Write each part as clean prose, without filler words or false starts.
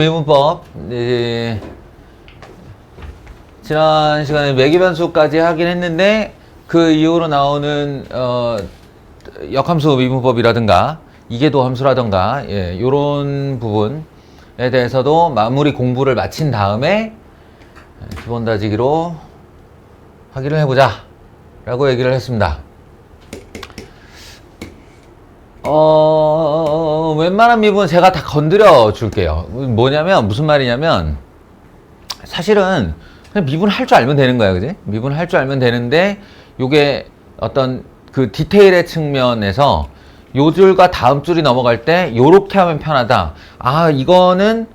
미분법 지난 시간에 매기변수까지 하긴 했는데 그 이후로 나오는 역함수 미분법이라든가 이계도 함수라든가 요런 부분에 대해서도 마무리 공부를 마친 다음에 기본 다지기로 확인을 해보자 라고 얘기를 했습니다. 웬만한 미분은 제가 다 건드려 줄게요. 뭐냐면, 무슨 말이냐면, 사실은 그냥 미분 할 줄 알면 되는 거야, 그지? 미분 할 줄 알면 되는데, 요게 어떤 그 디테일의 측면에서 요 줄과 다음 줄이 넘어갈 때, 요렇게 하면 편하다. 아, 이거는,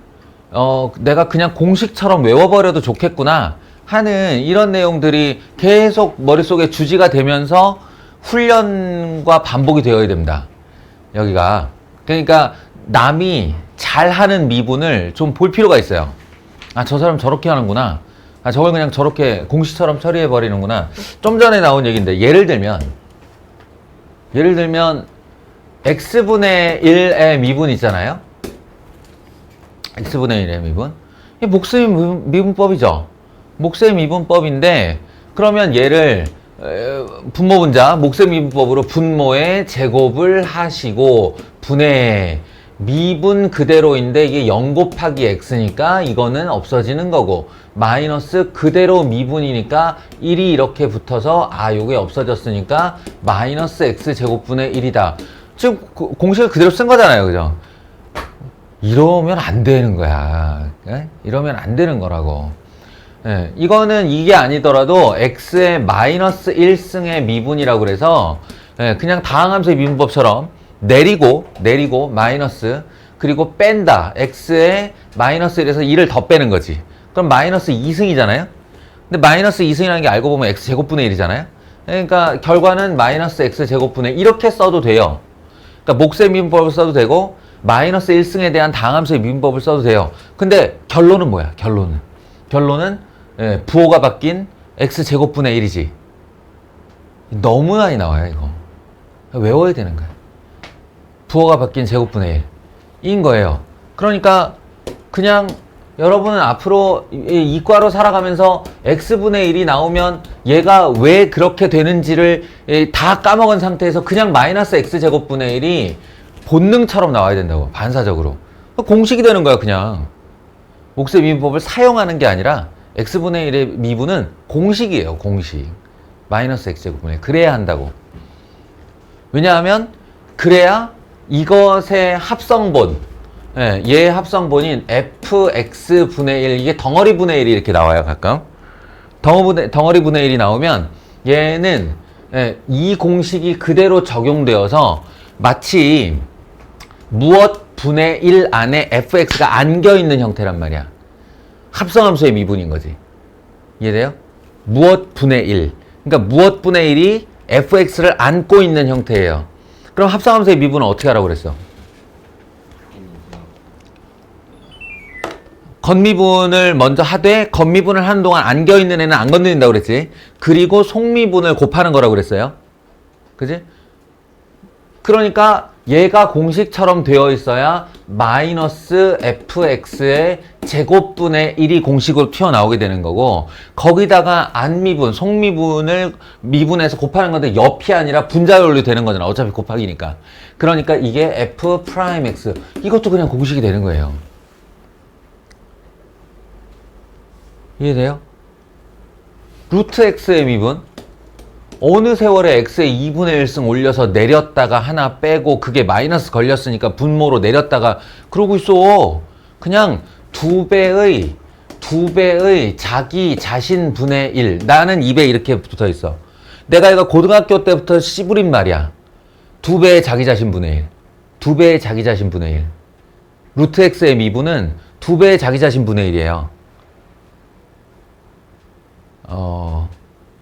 내가 그냥 공식처럼 외워버려도 좋겠구나. 하는 이런 내용들이 계속 머릿속에 주지가 되면서 훈련과 반복이 되어야 됩니다. 여기가. 그러니까 남이 잘하는 미분을 좀 볼 필요가 있어요. 아, 저 사람 저렇게 하는구나. 아, 저걸 그냥 저렇게 공식처럼 처리해 버리는구나. 좀 전에 나온 얘기인데 예를 들면 x분의 1의 미분 있잖아요. x분의 1의 미분. 이게 목수의 미분법이죠. 목수의 미분법인데 그러면 얘를 분모분자 목세 미분법으로 분모의 제곱을 하시고 분의 미분 그대로인데 이게 0 곱하기 x니까 이거는 없어지는 거고 마이너스 그대로 미분이니까 1이 이렇게 붙어서 아 요게 없어졌으니까 마이너스 x 제곱분의 1이다. 지금 공식을 그대로 쓴 거잖아요, 그죠? 이러면 안 되는 거야. 이러면 안 되는 거라고. 예, 이거는 이게 아니더라도 x의 마이너스 1승의 미분이라고 그래서 그냥 다항함수의 미분법처럼 내리고 마이너스 그리고 뺀다. x의 마이너스 1에서 1을 더 빼는 거지. 그럼 마이너스 2승이잖아요. 근데 마이너스 2승이라는 게 알고 보면 x 제곱분의 1이잖아요. 그러니까 결과는 마이너스 x 제곱분의 1 이렇게 써도 돼요. 그러니까 목세 미분법을 써도 되고 마이너스 1승에 대한 다항함수의 미분법을 써도 돼요. 근데 결론은 뭐야? 결론은 부호가 바뀐 x제곱분의 1이지. 너무 많이 나와요, 이거. 외워야 되는 거야. 부호가 바뀐 제곱분의 1인 거예요. 그러니까 그냥 여러분은 앞으로 이과로 살아가면서 x분의 1이 나오면 얘가 왜 그렇게 되는지를 다 까먹은 상태에서 그냥 마이너스 x제곱분의 1이 본능처럼 나와야 된다고, 반사적으로. 공식이 되는 거야, 그냥. 목세 미분법을 사용하는 게 아니라 x분의 1의 미분은 공식이에요, 공식. 마이너스 x제곱분의 1. 그래야 한다고. 왜냐하면 그래야 이것의 합성본, 얘의 합성본인 fx분의 1, 이게 덩어리분의 1이 이렇게 나와요, 가끔. 덩어리분의 1이 나오면 얘는 이 공식이 그대로 적용되어서 마치 무엇 분의 1 안에 fx가 안겨있는 형태란 말이야. 합성함수의 미분인 거지. 이해돼요? 무엇 분의 1. 그러니까 무엇 분의 1이 fx를 안고 있는 형태예요. 그럼 합성함수의 미분은 어떻게 하라고 그랬어? 겉미분을 먼저 하되 겉미분을 하는 동안 안겨있는 애는 안 건드린다고 그랬지. 그리고 속미분을 곱하는 거라고 그랬어요. 그지? 그러니까 얘가 공식처럼 되어 있어야 마이너스 fx의 제곱분의 1이 공식으로 튀어나오게 되는 거고 거기다가 안미분, 속미분을 미분해서 곱하는 건데 옆이 아니라 분자열로 되는 거잖아. 어차피 곱하기니까. 그러니까 이게 f'x 이것도 그냥 공식이 되는 거예요. 이해돼요? 루트 x의 미분 어느 세월에 x의 2분의 1승 올려서 내렸다가 하나 빼고 그게 마이너스 걸렸으니까 분모로 내렸다가 그러고 있어. 그냥 두 배의 자기 자신 분의 1. 나는 2배 이렇게 붙어 있어. 내가 이거 고등학교 때부터 씨부린 말이야. 두 배의 자기 자신 분의 1. 두 배의 자기 자신 분의 1. 루트 x의 미분은 두 배의 자기 자신 분의 1이에요.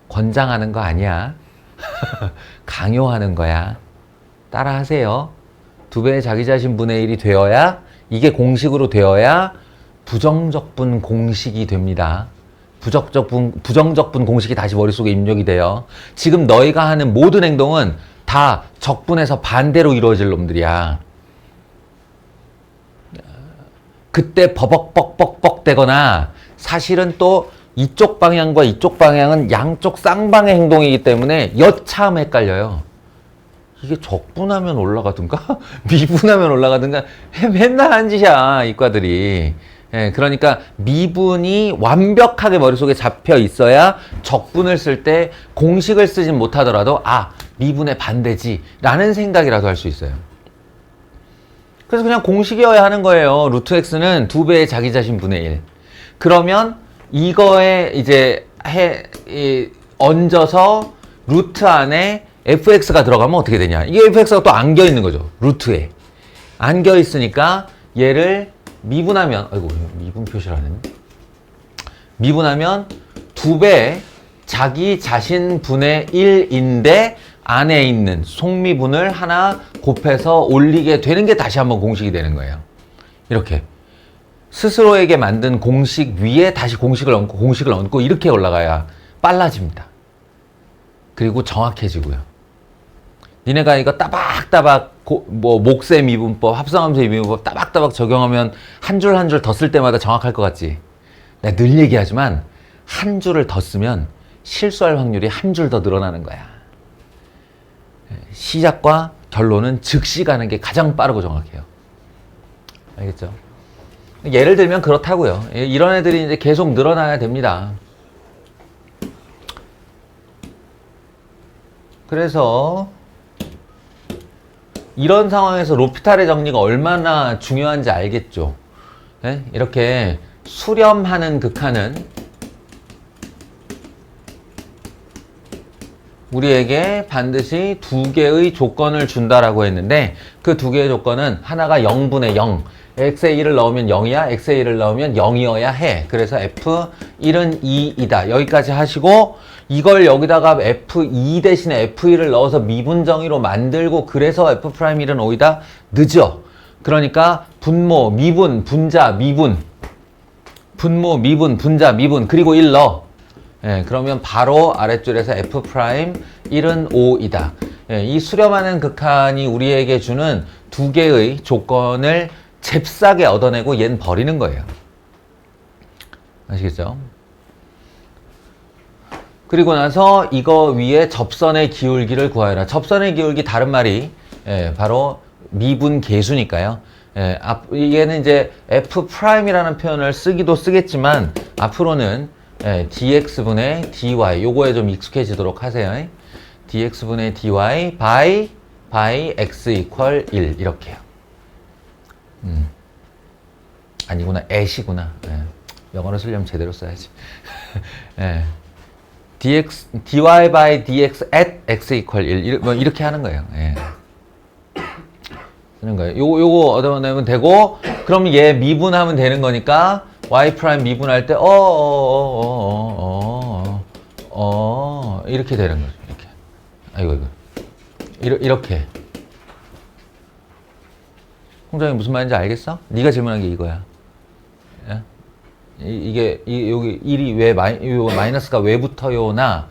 권장하는 거 아니야. 강요하는 거야. 따라 하세요. 두 배의 자기 자신 분의 1이 되어야, 이게 공식으로 되어야 부정적분 공식이 됩니다. 부정적분 공식이 다시 머릿속에 입력이 돼요. 지금 너희가 하는 모든 행동은 다 적분에서 반대로 이루어질 놈들이야. 그때 버벅벅벅벅 되거나 사실은 또 이쪽 방향과 이쪽 방향은 양쪽 쌍방의 행동이기 때문에 여참 헷갈려요. 이게 적분하면 올라가든가 미분하면 올라가든가 맨날 한 짓이야 이과들이. 예, 그러니까 미분이 완벽하게 머릿속에 잡혀 있어야 적분을 쓸 때 공식을 쓰진 못하더라도 아 미분의 반대지 라는 생각이라도 할 수 있어요. 그래서 그냥 공식이어야 하는 거예요. 루트 x는 2배의 자기 자신 분의 1. 그러면 이거에 이제 얹어서 루트 안에 fx가 들어가면 어떻게 되냐. 이게 fx가 또 안겨 있는 거죠. 루트에. 안겨 있으니까 얘를 미분하면, 아이고, 미분 표시를 안 했네. 미분하면 2배 자기 자신 분의 1인데 안에 있는 속미분을 하나 곱해서 올리게 되는 게 다시 한번 공식이 되는 거예요. 이렇게. 스스로에게 만든 공식 위에 다시 공식을 얹고 이렇게 올라가야 빨라집니다. 그리고 정확해지고요. 니네가 이거 따박따박 목세 미분법, 합성함수 미분법 따박따박 적용하면 한 줄 한 줄 더 쓸 때마다 정확할 것 같지? 내가 늘 얘기하지만 한 줄을 더 쓰면 실수할 확률이 한 줄 더 늘어나는 거야. 시작과 결론은 즉시 가는 게 가장 빠르고 정확해요. 알겠죠? 예를 들면 그렇다고요. 이런 애들이 이제 계속 늘어나야 됩니다. 그래서 이런 상황에서 로피탈의 정리가 얼마나 중요한지 알겠죠. 네? 이렇게 수렴하는 극한은 우리에게 반드시 2개의 조건을 준다라고 했는데 그 2개의 조건은 하나가 0분의 0. x에 1을 넣으면 0이야. x에 1을 넣으면 0이어야 해. 그래서 f1은 2이다. 여기까지 하시고 이걸 여기다가 f2 대신에 f1을 넣어서 미분정의로 만들고 그래서 f'1은 5이다. 늦어. 그러니까 분모, 미분, 분자, 미분. 분모, 미분, 분자, 미분. 그리고 1 넣어. 예, 그러면 바로 아랫줄에서 f'1은 5이다. 예, 이 수렴하는 극한이 우리에게 주는 2개의 조건을 잽싸게 얻어내고 얜 버리는 거예요. 아시겠죠? 그리고 나서 이거 위에 접선의 기울기를 구하여라. 접선의 기울기 다른 말이 바로 미분 계수니까요. 얘는 이제 f'이라는 표현을 쓰기도 쓰겠지만 앞으로는 dx분의 dy 요거에 좀 익숙해지도록 하세요. dx분의 dy by x equal 1 이렇게요. 아니구나, at이구나. 영어로 쓰려면 제대로 써야지. dy by dx at x equal 1 뭐 이렇게 하는 거예요. 쓰는 거예요. 요거 얻어내면 되고 그럼 얘 미분하면 되는 거니까 y 프라임 미분할 때 이렇게 되는 거죠. 이렇게. 아이고 이렇게. 홍장이 무슨 말인지 알겠어? 네가 질문한 게 이거야. 예? 이게 여기 1이 왜 마이너스가 왜 붙어요나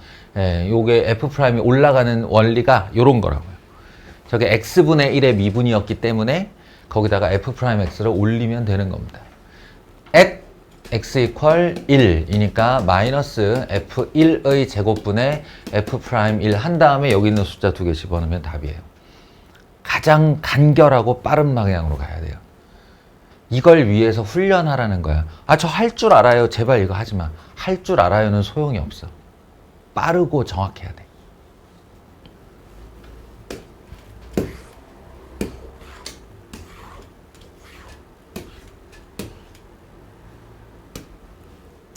요게 f''이 올라가는 원리가 요런 거라고요. 저게 x분의 1의 미분이었기 때문에 거기다가 f'x를 올리면 되는 겁니다. at x equal 1이니까 마이너스 f1의 제곱분의 f'1 한 다음에 여기 있는 숫자 2개 집어넣으면 답이에요. 가장 간결하고 빠른 방향으로 가야 돼요. 이걸 위해서 훈련하라는 거야. 아, 저 할 줄 알아요. 제발 이거 하지 마. 할 줄 알아요는 소용이 없어. 빠르고 정확해야 돼.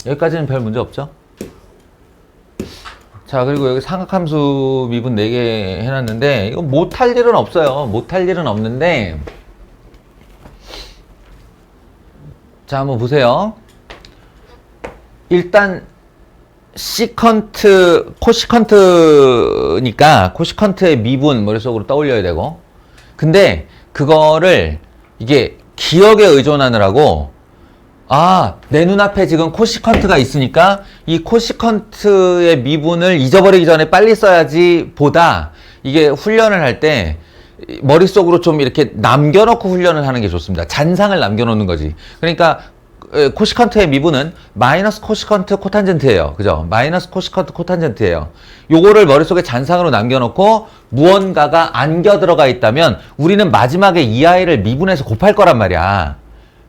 여기까지는 별 문제 없죠? 자, 그리고 여기 삼각함수 미분 4개 해놨는데 이거 못할 일은 없어요. 못할 일은 없는데 자, 한번 보세요. 일단 코시컨트니까 코시컨트의 미분 머릿속으로 떠올려야 되고 근데 그거를 이게 기억에 의존하느라고 내 눈앞에 지금 코시컨트가 있으니까 이 코시컨트의 미분을 잊어버리기 전에 빨리 써야지 보다 이게 훈련을 할 때 머릿속으로 좀 이렇게 남겨놓고 훈련을 하는 게 좋습니다. 잔상을 남겨놓는 거지. 그러니까 코시컨트의 미분은 마이너스 코시컨트 코탄젠트예요. 그죠? 마이너스 코시컨트 코탄젠트예요. 요거를 머릿속에 잔상으로 남겨놓고 무언가가 안겨 들어가 있다면 우리는 마지막에 이 아이를 미분해서 곱할 거란 말이야.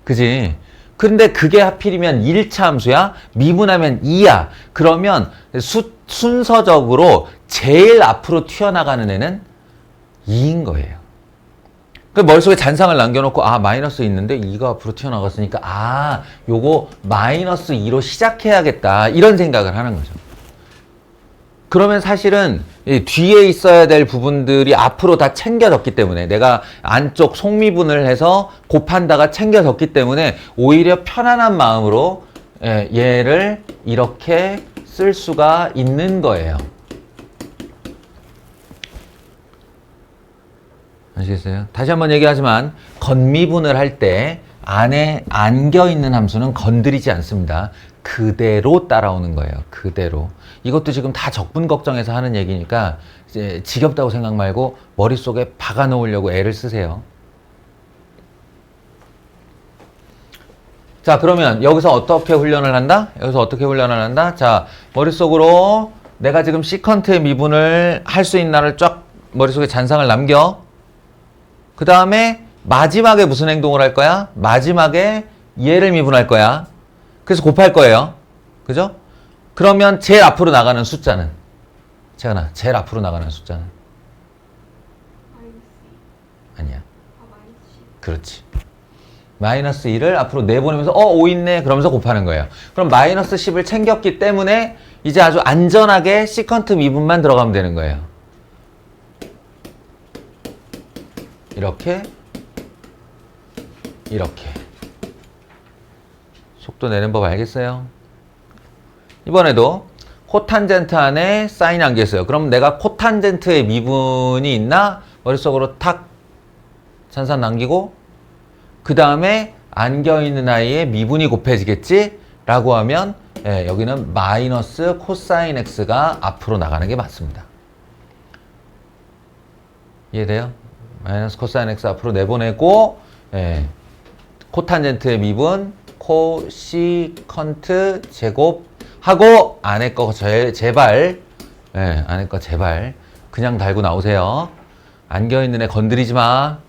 그지? 근데 그게 하필이면 1차 함수야? 미분하면 2야. 그러면 순서적으로 제일 앞으로 튀어나가는 애는 2인 거예요. 그 머릿속에 잔상을 남겨놓고 마이너스 있는데 2가 앞으로 튀어나갔으니까 요거 마이너스 2로 시작해야겠다 이런 생각을 하는 거죠. 그러면 사실은 뒤에 있어야 될 부분들이 앞으로 다 챙겨졌기 때문에 내가 안쪽 속미분을 해서 곱한다가 챙겨졌기 때문에 오히려 편안한 마음으로 얘를 이렇게 쓸 수가 있는 거예요. 아시겠어요? 다시 한번 얘기하지만 건미분을 할 때 안에 안겨있는 함수는 건드리지 않습니다. 그대로 따라오는 거예요. 그대로. 이것도 지금 다 적분 걱정해서 하는 얘기니까 이제 지겹다고 생각 말고 머릿속에 박아 놓으려고 애를 쓰세요. 자, 그러면 여기서 어떻게 훈련을 한다? 여기서 어떻게 훈련을 한다? 자, 머릿속으로 내가 지금 시컨트의 미분을 할 수 있나를 쫙 머릿속에 잔상을 남겨. 그 다음에 마지막에 무슨 행동을 할 거야? 마지막에 얘를 미분할 거야. 그래서 곱할 거예요. 그죠? 그러면 제일 앞으로 나가는 숫자는? 재현아, 제일 앞으로 나가는 숫자는? 아니야. 그렇지. 마이너스 2를 앞으로 내보내면서 5 있네. 그러면서 곱하는 거예요. 그럼 마이너스 10을 챙겼기 때문에 이제 아주 안전하게 시컨트 미분만 들어가면 되는 거예요. 이렇게 속도 내는 법 알겠어요? 이번에도 코탄젠트 안에 사인이 안겨있어요. 그럼 내가 코탄젠트의 미분이 있나? 머릿속으로 탁 잔산 남기고 그 다음에 안겨있는 아이의 미분이 곱해지겠지? 라고 하면 여기는 마이너스 코사인 x가 앞으로 나가는 게 맞습니다. 이해돼요? 마이너스 코사인 x 앞으로 내보내고 코탄젠트의 미분 코시컨트 제곱하고 안에 거 제발 안에 거 제발 그냥 달고 나오세요. 안겨있는 애 건드리지 마.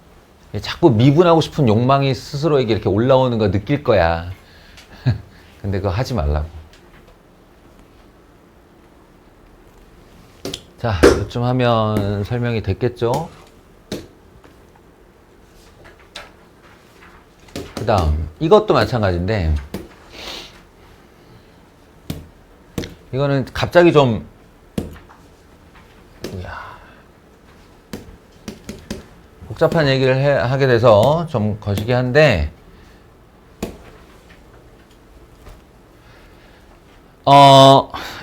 자꾸 미분하고 싶은 욕망이 스스로에게 이렇게 올라오는 거 느낄 거야. 근데 그거 하지 말라고. 자, 이쯤 하면 설명이 됐겠죠? 그 다음 이것도 마찬가지인데 이거는 갑자기 좀 복잡한 얘기를 하게 돼서 좀 거시기 한데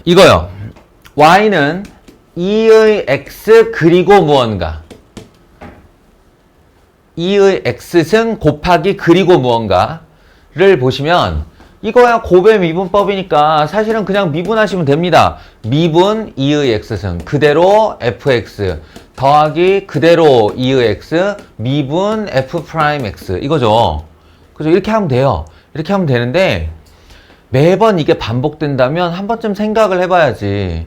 이거요. y는 2의 x 그리고 무언가 2의 x승 곱하기 그리고 무언가를 보시면 이거야 곱의 미분법이니까 사실은 그냥 미분하시면 됩니다. 미분 2의 x승 그대로 fx 더하기 그대로 2의 x 미분 f'x 이거죠. 그죠? 이렇게 하면 돼요. 이렇게 하면 되는데 매번 이게 반복된다면 한 번쯤 생각을 해봐야지.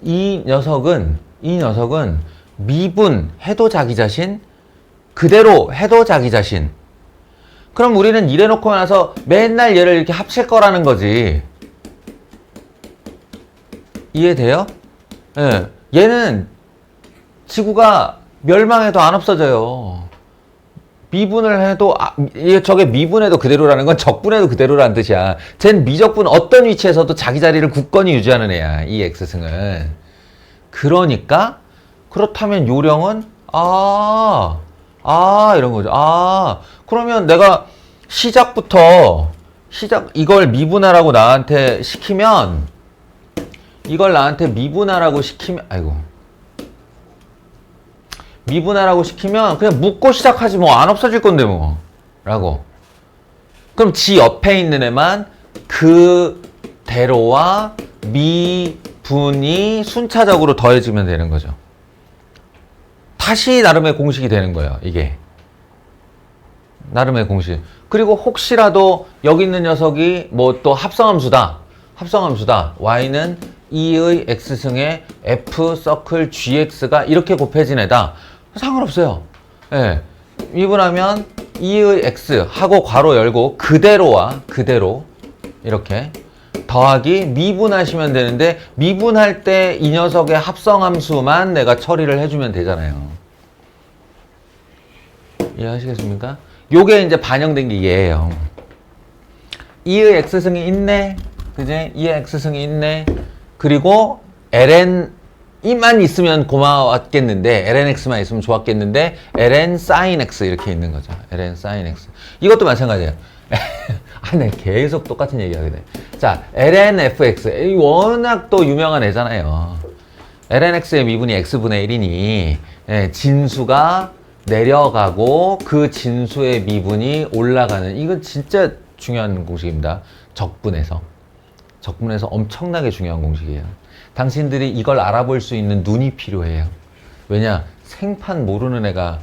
이 녀석은 미분 해도 자기 자신 그대로 해도 자기 자신. 그럼 우리는 이래놓고 나서 맨날 얘를 이렇게 합칠 거라는 거지. 이해돼요? 예. 얘는 지구가 멸망해도 안 없어져요. 미분을 해도 저게 미분해도 그대로라는 건 적분해도 그대로라는 뜻이야. 쟨 미적분 어떤 위치에서도 자기 자리를 굳건히 유지하는 애야. 이 x승은. 그러니까 그렇다면 요령은 이런 거죠. 그러면 내가 이걸 미분하라고 나한테 시키면 미분하라고 시키면 그냥 묶고 시작하지 뭐 안 없어질 건데 뭐 라고. 그럼 지 옆에 있는 애만 그대로와 미분이 순차적으로 더해지면 되는 거죠. 다시 나름의 공식이 되는 거예요. 이게 나름의 공식. 그리고 혹시라도 여기 있는 녀석이 뭐 또 합성함수다. y는 2의 x승의 f 서클 gx가 이렇게 곱해진 애다. 상관없어요. 예. 미분하면 2의 x 하고 괄호 열고 그대로 이렇게 더하기 미분하시면 되는데, 미분할 때 이 녀석의 합성함수만 내가 처리를 해주면 되잖아요. 이해하시겠습니까? 요게 이제 반영된 게 얘예요. 2의 x승이 있네. 그지? 2의 x승이 있네. 그리고 ln이만 있으면 고마웠겠는데, lnx만 있으면 좋았겠는데, ln sin x 이렇게 있는 거죠. ln sin x. 이것도 마찬가지예요. 네, 계속 똑같은 얘기하게 돼. 자, ln fx. 워낙 또 유명한 애잖아요. ln x의 미분이 x분의 1이니, 예, 진수가 내려가고 그 진수의 미분이 올라가는, 이건 진짜 중요한 공식입니다. 적분에서 엄청나게 중요한 공식이에요. 당신들이 이걸 알아볼 수 있는 눈이 필요해요. 왜냐? 생판 모르는 애가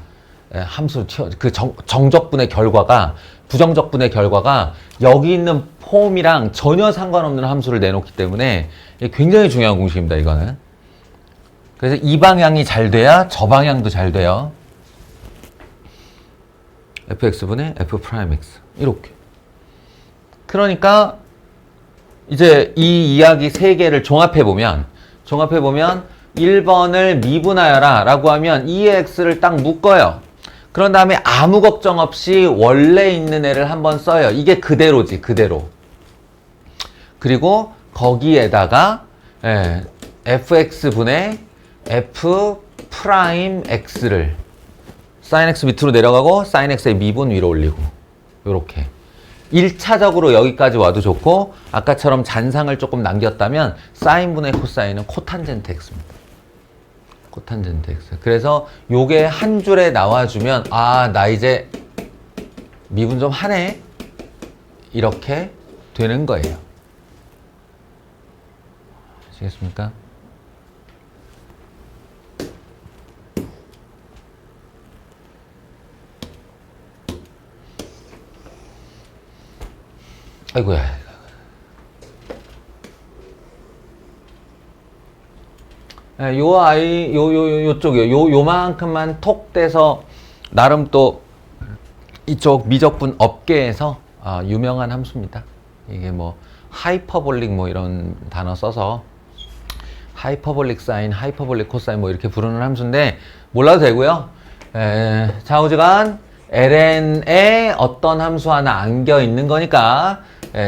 함수 그 정적분의 결과가, 부정적분의 결과가 여기 있는 폼이랑 전혀 상관없는 함수를 내놓기 때문에 굉장히 중요한 공식입니다. 이거는. 그래서 이 방향이 잘 돼야 저 방향도 잘 돼요. fx분의 f'x 이렇게. 그러니까 이제 이 이야기 세 개를 종합해보면 1번을 미분하여라 라고 하면 2x를 딱 묶어요. 그런 다음에 아무 걱정 없이 원래 있는 애를 한번 써요. 이게 그대로지, 그대로. 그리고 거기에다가 fx분의 f'x를 sin x 밑으로 내려가고 sin x의 미분 위로 올리고 요렇게 1차적으로 여기까지 와도 좋고, 아까처럼 잔상을 조금 남겼다면 사인분의 코사인은 코탄젠트 x입니다. 코탄젠트 x. 그래서 요게 한 줄에 나와주면 나 이제 미분 좀 하네 이렇게 되는 거예요. 아시겠습니까? 아이고야. 요쪽이요. 요만큼만 톡 떼서 나름 또 이쪽 미적분 업계에서 유명한 함수입니다. 이게 뭐 하이퍼볼릭 뭐 이런 단어 써서 하이퍼볼릭 사인, 하이퍼볼릭 코사인 뭐 이렇게 부르는 함수인데 몰라도 되고요. 좌우지간 ln에 어떤 함수 하나 안겨 있는 거니까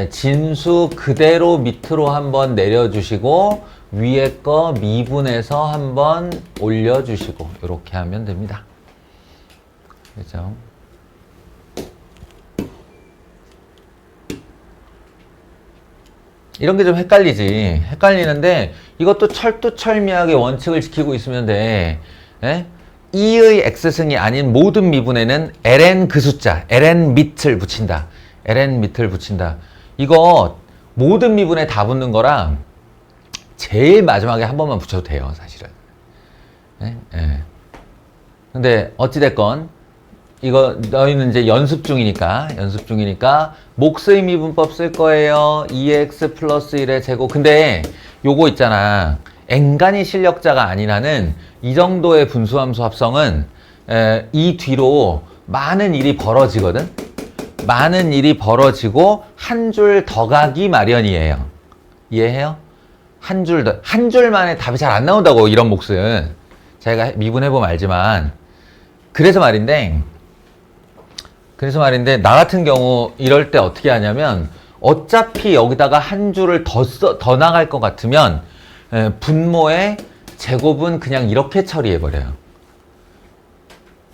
진수 그대로 밑으로 한번 내려주시고 위에 거 미분해서 한번 올려주시고 이렇게 하면 됩니다. 그렇죠? 이런 게 좀 헷갈리는데 이것도 철두철미하게 원칙을 지키고 있으면 돼. 2의 x승이 아닌 모든 미분에는 ln 그 숫자, ln 밑을 붙인다. 이거 모든 미분에 다 붙는 거랑 제일 마지막에 한 번만 붙여도 돼요, 사실은. 근데 어찌됐건 이거 너희는 이제 연습 중이니까 목수의 미분법 쓸 거예요. 2x 플러스 1의 제곱. 근데 요거 있잖아. 앵간히 실력자가 아닌 한은 이 정도의 분수함수 합성은 이 뒤로 많은 일이 벌어지거든. 많은 일이 벌어지고 한 줄 더 가기 마련이에요. 이해해요? 한 줄 만에 답이 잘 안 나온다고, 이런 몫은. 자기가 미분해보면 알지만. 그래서 말인데 나 같은 경우 이럴 때 어떻게 하냐면 어차피 여기다가 한 줄을 더 나갈 것 같으면 분모의 제곱은 그냥 이렇게 처리해버려요.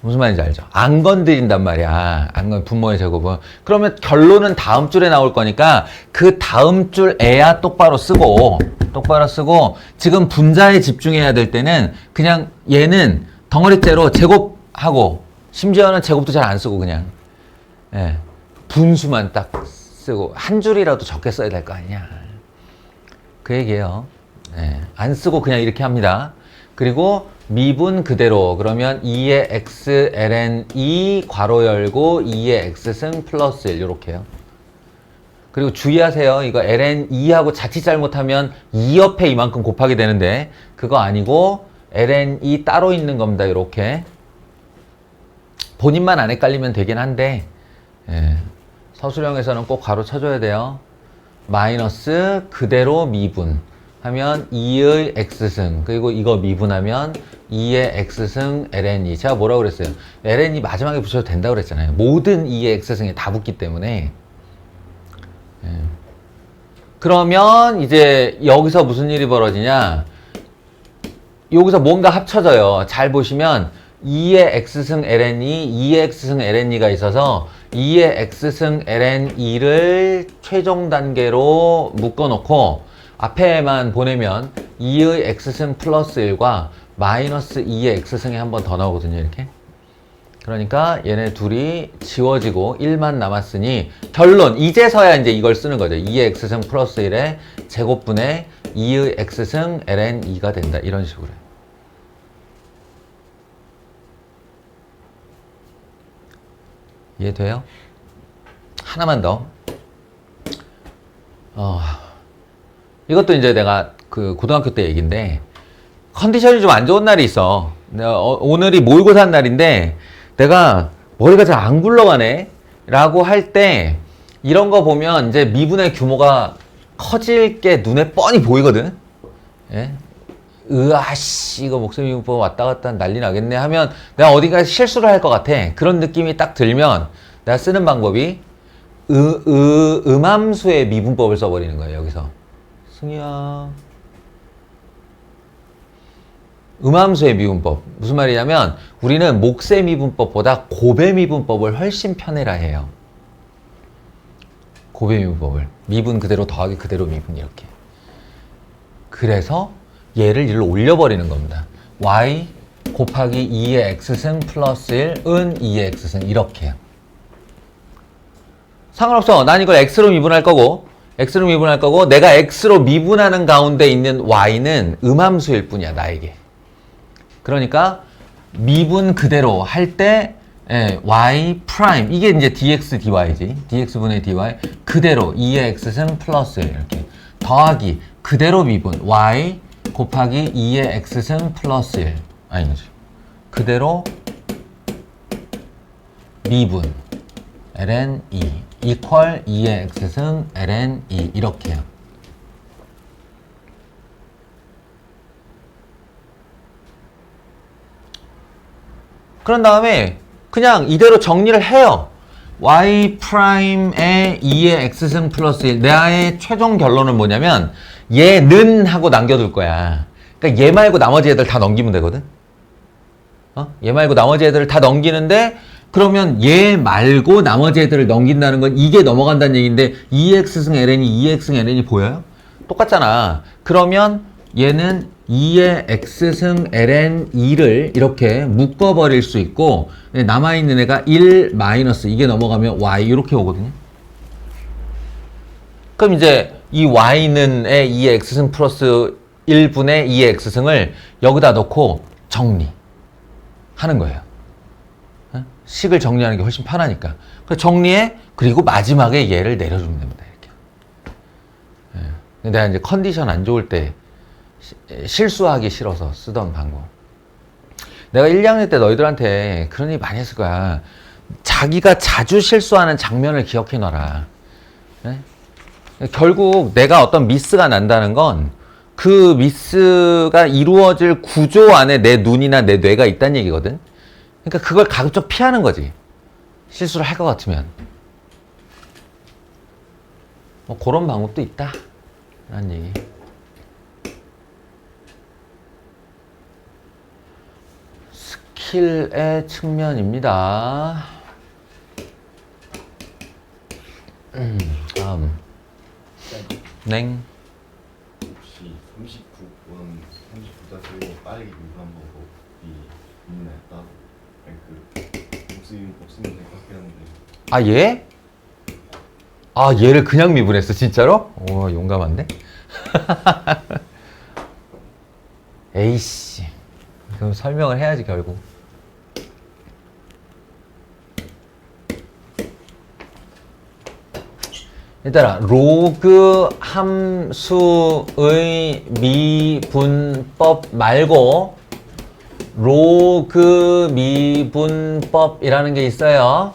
무슨 말인지 알죠? 안 건드린단 말이야. 분모의 제곱은. 그러면 결론은 다음 줄에 나올 거니까 그 다음 줄에야 똑바로 쓰고 지금 분자에 집중해야 될 때는 그냥 얘는 덩어리째로 제곱하고 심지어는 제곱도 잘 안 쓰고 그냥 분수만 딱 쓰고 한 줄이라도 적게 써야 될 거 아니냐. 그 얘기예요. 안 쓰고 그냥 이렇게 합니다. 그리고 미분 그대로 그러면 2의 x ln 2 괄호 열고 2의 x승 플러스 1 이렇게요. 그리고 주의하세요. 이거 ln 2하고 자칫 잘못하면 2 옆에 이만큼 곱하게 되는데 그거 아니고 ln 2 따로 있는 겁니다. 이렇게 본인만 안 헷갈리면 되긴 한데 예. 서술형에서는 꼭 가로 쳐줘야 돼요. 마이너스 그대로 미분 하면 2의 x승 그리고 이거 미분하면 2의 x승 ln2 제가 뭐라고 그랬어요? ln2 마지막에 붙여도 된다고 그랬잖아요. 모든 2의 x승에 다 붙기 때문에 예. 그러면 이제 여기서 무슨 일이 벌어지냐 여기서 뭔가 합쳐져요. 잘 보시면 2의 x승 ln2 2의 x승 ln2가 있어서 2의 x승 ln2를 최종 단계로 묶어놓고 앞에만 보내면 2의 x승 플러스 1과 마이너스 2의 x승이 한 번 더 나오거든요. 이렇게. 그러니까 얘네 둘이 지워지고 1만 남았으니 결론 이제서야 이제 이걸 쓰는 거죠. 2의 x승 플러스 1의 제곱분의 2의 x승 ln2가 된다. 이런 식으로. 이해돼요? 하나만 더. 이것도 이제 내가 그 고등학교 때 얘기인데 컨디션이 좀 안 좋은 날이 있어. 오늘이 모의고사 날인데 내가 머리가 잘 안 굴러가네 라고 할 때 이런 거 보면 이제 미분의 규모가 커질 게 눈에 뻔히 보이거든. 예? 으아씨 이거 목소리 미분법 왔다 갔다 난리 나겠네 하면 내가 어디가 실수를 할 것 같아. 그런 느낌이 딱 들면 내가 쓰는 방법이 음함수의 미분법을 써버리는 거예요. 여기서 승희야 음함수의 미분법 무슨 말이냐면 우리는 목세 미분법보다 고배 미분법을 훨씬 편해라 해요. 고배 미분법을 미분 그대로 더하기 그대로 미분 이렇게. 그래서 얘를 일로 올려버리는 겁니다. y 곱하기 2의 x승 플러스 1은 2의 x승 이렇게요. 상관없어. 난 이걸 x로 미분할 거고 x로 미분할 거고 내가 x로 미분하는 가운데 있는 y는 음함수일 뿐이야. 나에게. 그러니까 미분 그대로 할 때 y 프라임 이게 이제 dx dy지. dx분의 dy 그대로 2의 x승 플러스 1 이렇게 더하기 그대로 미분 y 곱하기 2의 x승 플러스 1 아니지 그대로 미분 ln 2 이퀄 2의 x승 ln 2 이렇게요. 그런 다음에 그냥 이대로 정리를 해요. y 프라임의 2의 x승 플러스 1 나의 최종 결론은 뭐냐면 얘는 하고 남겨둘 거야. 그러니까 얘 말고 나머지 애들 다 넘기면 되거든. 얘 말고 나머지 애들을 다 넘기는데 그러면 얘 말고 나머지 애들을 넘긴다는 건 이게 넘어간다는 얘기인데 2x승 ln이 2x승 ln이 보여요? 똑같잖아. 그러면 얘는 2의 x승 ln 2를 이렇게 묶어버릴 수 있고 남아있는 애가 1 마이너스 이게 넘어가면 y 이렇게 오거든요. 그럼 이제 이 y는 2의 x승 플러스 1분의 2의 x승을 여기다 넣고 정리하는 거예요. 식을 정리하는 게 훨씬 편하니까. 정리해. 그리고 마지막에 얘를 내려주면 됩니다. 이렇게. 내가 이제 컨디션 안 좋을 때 실수하기 싫어서 쓰던 방법. 내가 1, 2학년 때 너희들한테 그런 얘기 많이 했을 거야. 자기가 자주 실수하는 장면을 기억해 놔라. 결국 내가 어떤 미스가 난다는 건 그 미스가 이루어질 구조 안에 내 눈이나 내 뇌가 있다는 얘기거든. 그러니까 그걸 가급적 피하는 거지. 실수를 할 것 같으면. 뭐 그런 방법도 있다. 라는 얘기. 스킬의 측면입니다. 다음. 냉. 혹시 39번 39자세로 빠르게 미분한 방법이 있나 했다. 목소리 쓰면 될 것 같긴 한데. 아, 얘? 아, 얘를 그냥 미분했어, 진짜로? 오, 용감한데? 에이씨. 그럼 설명을 해야지 결국. 얘들아, 로그 함수의 미분법 말고 로그 미분법이라는 게 있어요.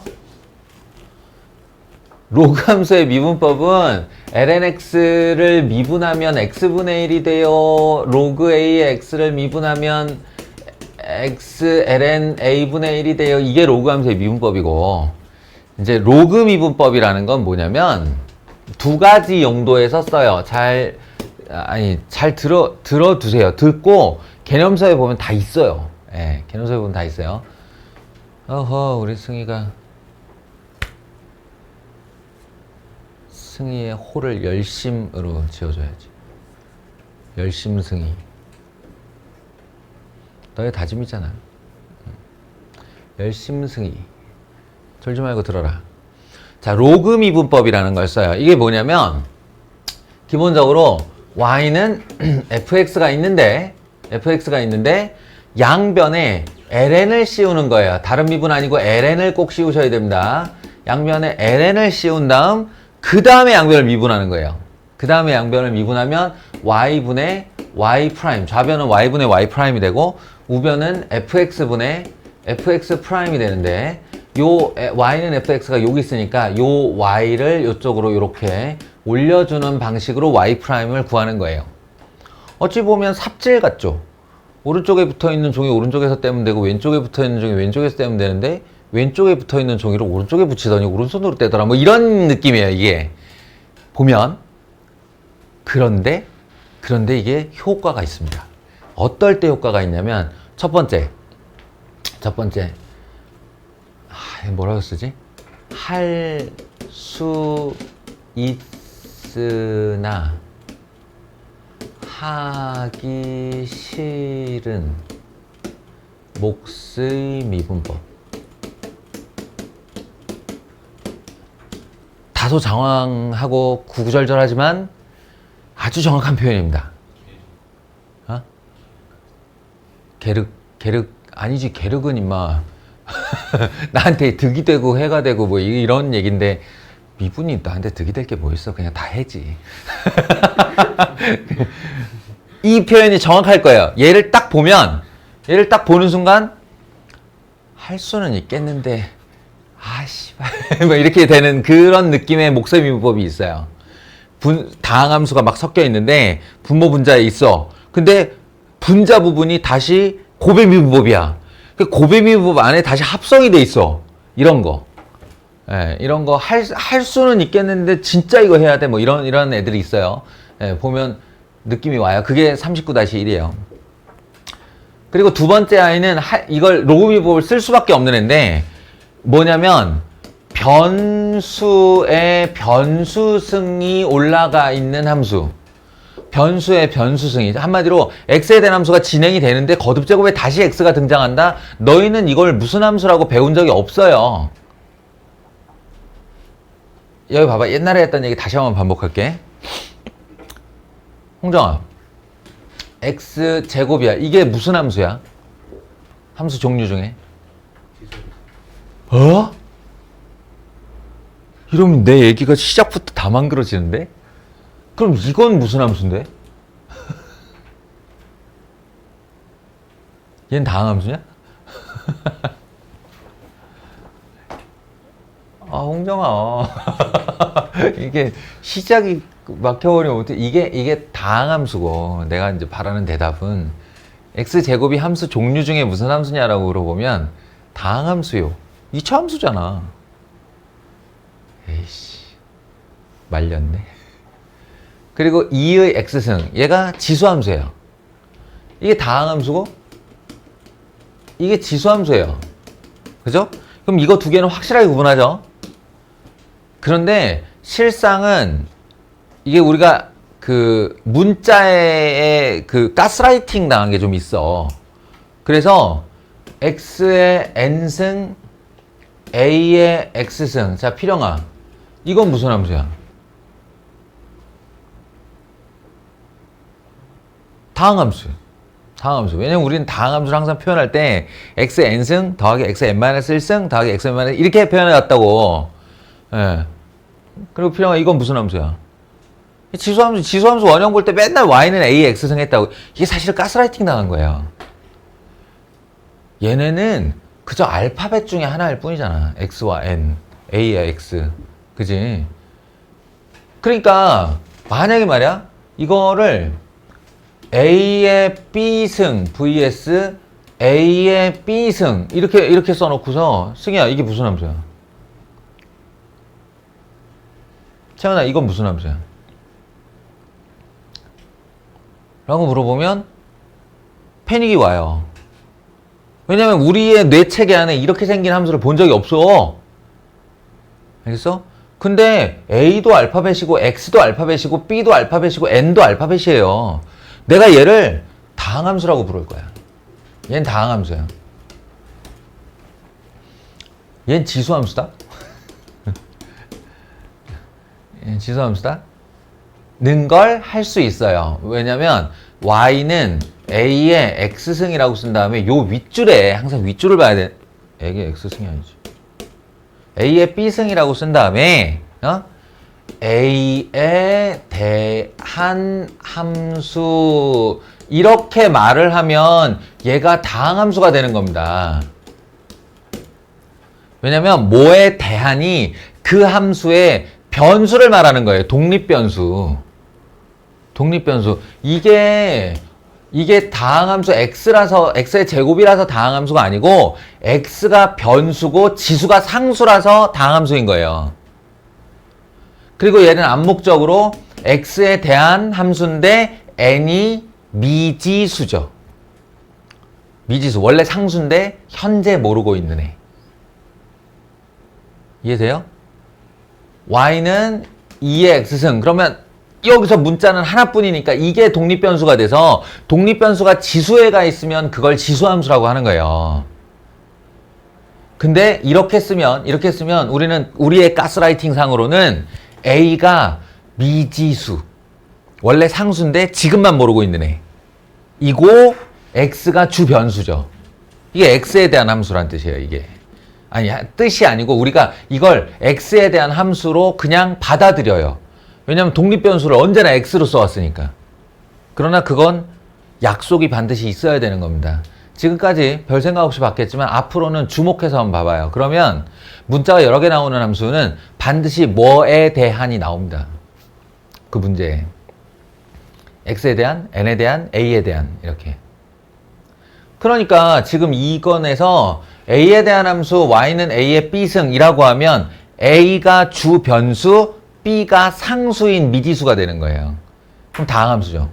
로그 함수의 미분법은 lnx를 미분하면 x분의 1이 돼요. 로그 a의 x를 미분하면 x ln a분의 1이 돼요. 이게 로그 함수의 미분법이고, 이제 로그 미분법이라는 건 뭐냐면 두 가지 용도에서 써요. 잘 들어두세요. 듣고 개념서에 보면 다 있어요. 예, 개념서에 보면 다 있어요. 어허, 우리 승희가 승희의 호를 열심으로 지어줘야지. 열심 승희. 너의 다짐이잖아. 열심 승희. 졸지 말고 들어라. 자, 로그 미분법이라는 걸 써요. 이게 뭐냐면 기본적으로 y는 fx가 있는데 양변에 ln을 씌우는 거예요. 다른 미분 아니고 ln을 꼭 씌우셔야 됩니다. 양변에 ln을 씌운 다음 그 다음에 양변을 미분하는 거예요. 그 다음에 양변을 미분하면 y분의 y 프라임, 좌변은 y분의 y 프라임이 되고 우변은 fx분의 fx 프라임이 되는데, 요 y는 fx가 여기 있으니까 요 y를 요쪽으로 이렇게 올려주는 방식으로 y 프라임을 구하는 거예요. 어찌 보면 삽질 같죠? 오른쪽에 붙어있는 종이 오른쪽에서 떼면 되고 왼쪽에 붙어있는 종이 왼쪽에서 떼면 되는데 왼쪽에 붙어있는 종이를 오른쪽에 붙이더니 오른손으로 떼더라, 뭐 이런 느낌이에요 이게 보면. 그런데 이게 효과가 있습니다. 어떨 때 효과가 있냐면 첫 번째 뭐라고 쓰지? 할 수 있으나 하기 싫은 몫의 미분법. 다소 장황하고 구구절절하지만 아주 정확한 표현입니다. 어? 게륵 아니지, 게륵은 임마 나한테 득이 되고 해가 되고 뭐 이런 얘긴데, 미분이 나한테 득이 될 게 뭐 있어? 그냥 다 해지. 이 표현이 정확할 거예요. 얘를 딱 보면, 얘를 딱 보는 순간 할 수는 있겠는데 뭐 이렇게 되는 그런 느낌의 몫의 미분법이 있어요. 다항함수가 막 섞여 있는데 분모 분자에 있어. 근데 분자 부분이 다시 곱의 미분법이야. 그 곱의 미분법 안에 다시 합성이 돼 있어. 이런 거. 예, 이런 거 할 수는 있겠는데 진짜 이거 해야 돼. 뭐 이런 애들이 있어요. 예, 보면 느낌이 와요. 그게 39-1이에요. 그리고 두 번째 아이는 이걸 로그 미분법을 쓸 수밖에 없는 애인데 뭐냐면 변수의 변수승이 올라가 있는 함수. 변수의 변수승이, 한마디로 x에 대한 함수가 진행이 되는데 거듭제곱에 다시 x가 등장한다. 너희는 이걸 무슨 함수라고 배운 적이 없어요. 여기 봐봐. 옛날에 했던 얘기 다시 한번 반복할게. 홍정아, x제곱이야. 이게 무슨 함수야? 함수 종류 중에? 어? 이러면 내 얘기가 시작부터 다 망그러지는데? 그럼 이건 무슨 함수인데? 얘는 다항함수냐? 아, 홍정아. 이게 시작이 막혀버리면 어떡해. 이게 다항함수고, 내가 이제 바라는 대답은 x제곱이 함수 종류 중에 무슨 함수냐라고 물어보면 다항함수요. 2차 함수잖아. 에이씨, 말렸네. 그리고 2의 x승, 얘가 지수함수예요. 이게 다항함수고 이게 지수함수예요. 그죠? 그럼 이거 두 개는 확실하게 구분하죠. 그런데 실상은 이게 우리가 그 문자에 그 가스라이팅 당한 게 좀 있어. 그래서 x의 n승, a의 x승. 자, 필영아, 이건 무슨 함수야? 다항함수. 다항함수. 왜냐면 우리는 다항함수를 항상 표현할 때 x의 n승 더하기 x의 n-1승 더하기 x의 n 이렇게 표현해 왔다고. 예. 그리고 필요한 이건 무슨 함수야? 지수함수 원형 볼 때 맨날 y는 a x승 했다고. 이게 사실 가스라이팅 당한 거예요. 얘네는 그저 알파벳 중에 하나일 뿐이잖아. x와 n, a와 x. 그지? 그러니까 만약에 말이야 이거를 a의 b승 vs a의 b승 이렇게 써놓고서 승희야 이게 무슨 함수야? 채원아 이건 무슨 함수야? 라고 물어보면 패닉이 와요. 왜냐면 우리의 뇌체계 안에 이렇게 생긴 함수를 본 적이 없어. 알겠어? 근데 A도 알파벳이고 X도 알파벳이고 B도 알파벳이고 N도 알파벳이에요. 내가 얘를 다항함수라고 부를 거야. 얘는 다항함수야. 얘는 지수함수다. 얘는 지수함수다. 는 걸 할 수 있어요. 왜냐면 Y는 A의 X승이라고 쓴 다음에 요 윗줄에 항상 윗줄을 봐야 돼. 이게 X승이 아니지. A의 B승이라고 쓴 다음에 A에 대한 함수 이렇게 말을 하면 얘가 다항함수가 되는 겁니다. 왜냐면 뭐에 대한이 그 함수의 변수를 말하는 거예요. 독립변수. 독립변수. 이게 다항함수 x라서 x의 제곱이라서 다항함수가 아니고 x가 변수고 지수가 상수라서 다항함수인 거예요. 그리고 얘는 암묵적으로 x에 대한 함수인데 n이 미지수죠. 미지수. 원래 상수인데 현재 모르고 있는 애. 이해돼요? y는 2의 x승. 그러면 여기서 문자는 하나뿐이니까 이게 독립변수가 돼서 독립변수가 지수에 가 있으면 그걸 지수함수라고 하는 거예요. 근데 이렇게 쓰면 우리는 우리의 가스라이팅 상으로는 A가 미지수. 원래 상수인데 지금만 모르고 있는 애. 이고 X가 주변수죠. 이게 X에 대한 함수란 뜻이에요, 이게. 아니, 뜻이 아니고 우리가 이걸 X에 대한 함수로 그냥 받아들여요. 왜냐면 독립변수를 언제나 X로 써왔으니까. 그러나 그건 약속이 반드시 있어야 되는 겁니다. 지금까지 별 생각 없이 봤겠지만 앞으로는 주목해서 한번 봐봐요. 그러면 문자가 여러 개 나오는 함수는 반드시 뭐에 대한이 나옵니다. 그 문제에. X에 대한, N에 대한, A에 대한 이렇게. 그러니까 지금 이건에서 A에 대한 함수 Y는 A의 B승이라고 하면 A가 주변수, B가 상수인 미지수가 되는 거예요. 그럼 다항함수죠.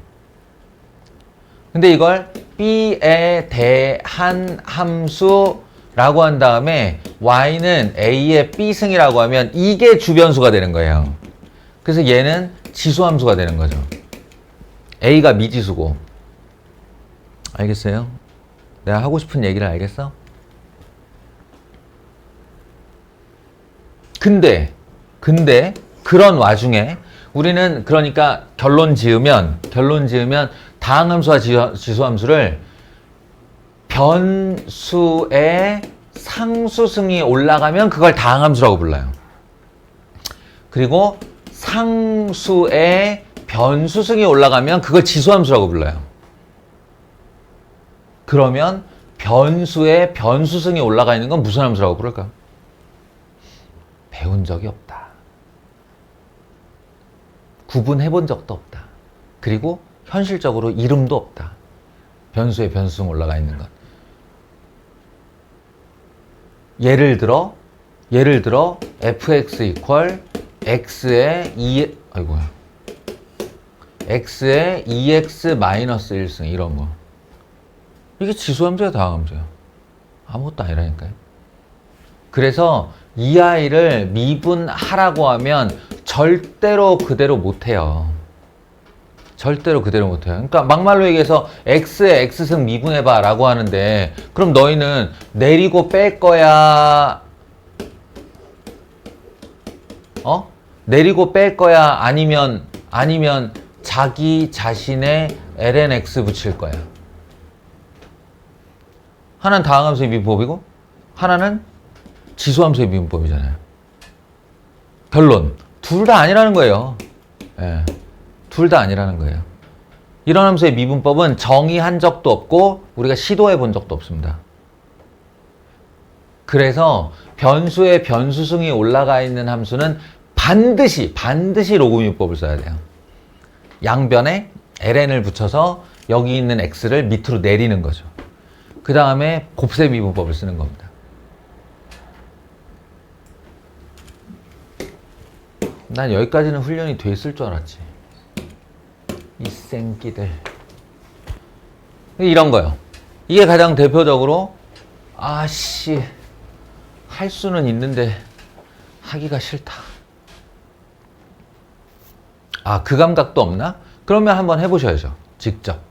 근데 이걸 B에 대한 함수라고 한 다음에 Y는 A의 B승이라고 하면 이게 주변수가 되는 거예요. 그래서 얘는 지수함수가 되는 거죠. A가 미지수고. 알겠어요? 내가 하고 싶은 얘기를 알겠어? 근데 그런 와중에 우리는 그러니까 결론 지으면 다항함수와 지수함수를 변수의 상수승이 올라가면 그걸 다항함수라고 불러요. 그리고 상수의 변수승이 올라가면 그걸 지수함수라고 불러요. 그러면 변수의 변수승이 올라가 있는 건 무슨 함수라고 부를까? 배운 적이 없다. 구분해 본 적도 없다. 그리고 현실적으로 이름도 없다. 변수의 변수승 올라가 있는 것. 예를 들어 fx 이퀄 x의 2x 마이너스 1승 이런 거. 이게 지수함수야, 다항함수야? 아무것도 아니라니까요. 그래서 이 아이를 미분하라고 하면 절대로 그대로 못해요. 절대로 그대로 못해요. 그러니까 막말로 얘기해서 x의 x승 미분해봐 라고 하는데 그럼 너희는 내리고 뺄 거야? 내리고 뺄 거야? 아니면 자기 자신의 lnx 붙일 거야? 하나는 다항함수의 미분법이고 하나는 지수함수의 미분법이잖아요. 결론 둘 다 아니라는 거예요. 예, 둘 다 아니라는 거예요. 이런 함수의 미분법은 정의한 적도 없고 우리가 시도해 본 적도 없습니다. 그래서 변수의 변수승이 올라가 있는 함수는 반드시 로그 미분법을 써야 돼요. 양변에 ln을 붙여서 여기 있는 x를 밑으로 내리는 거죠. 그 다음에 곱셈 미분법을 쓰는 겁니다. 난 여기까지는 훈련이 돼 있을 줄 알았지. 이 생끼들. 이런 거요. 이게 가장 대표적으로 아씨 할 수는 있는데 하기가 싫다. 아, 그 감각도 없나? 그러면 한번 해보셔야죠. 직접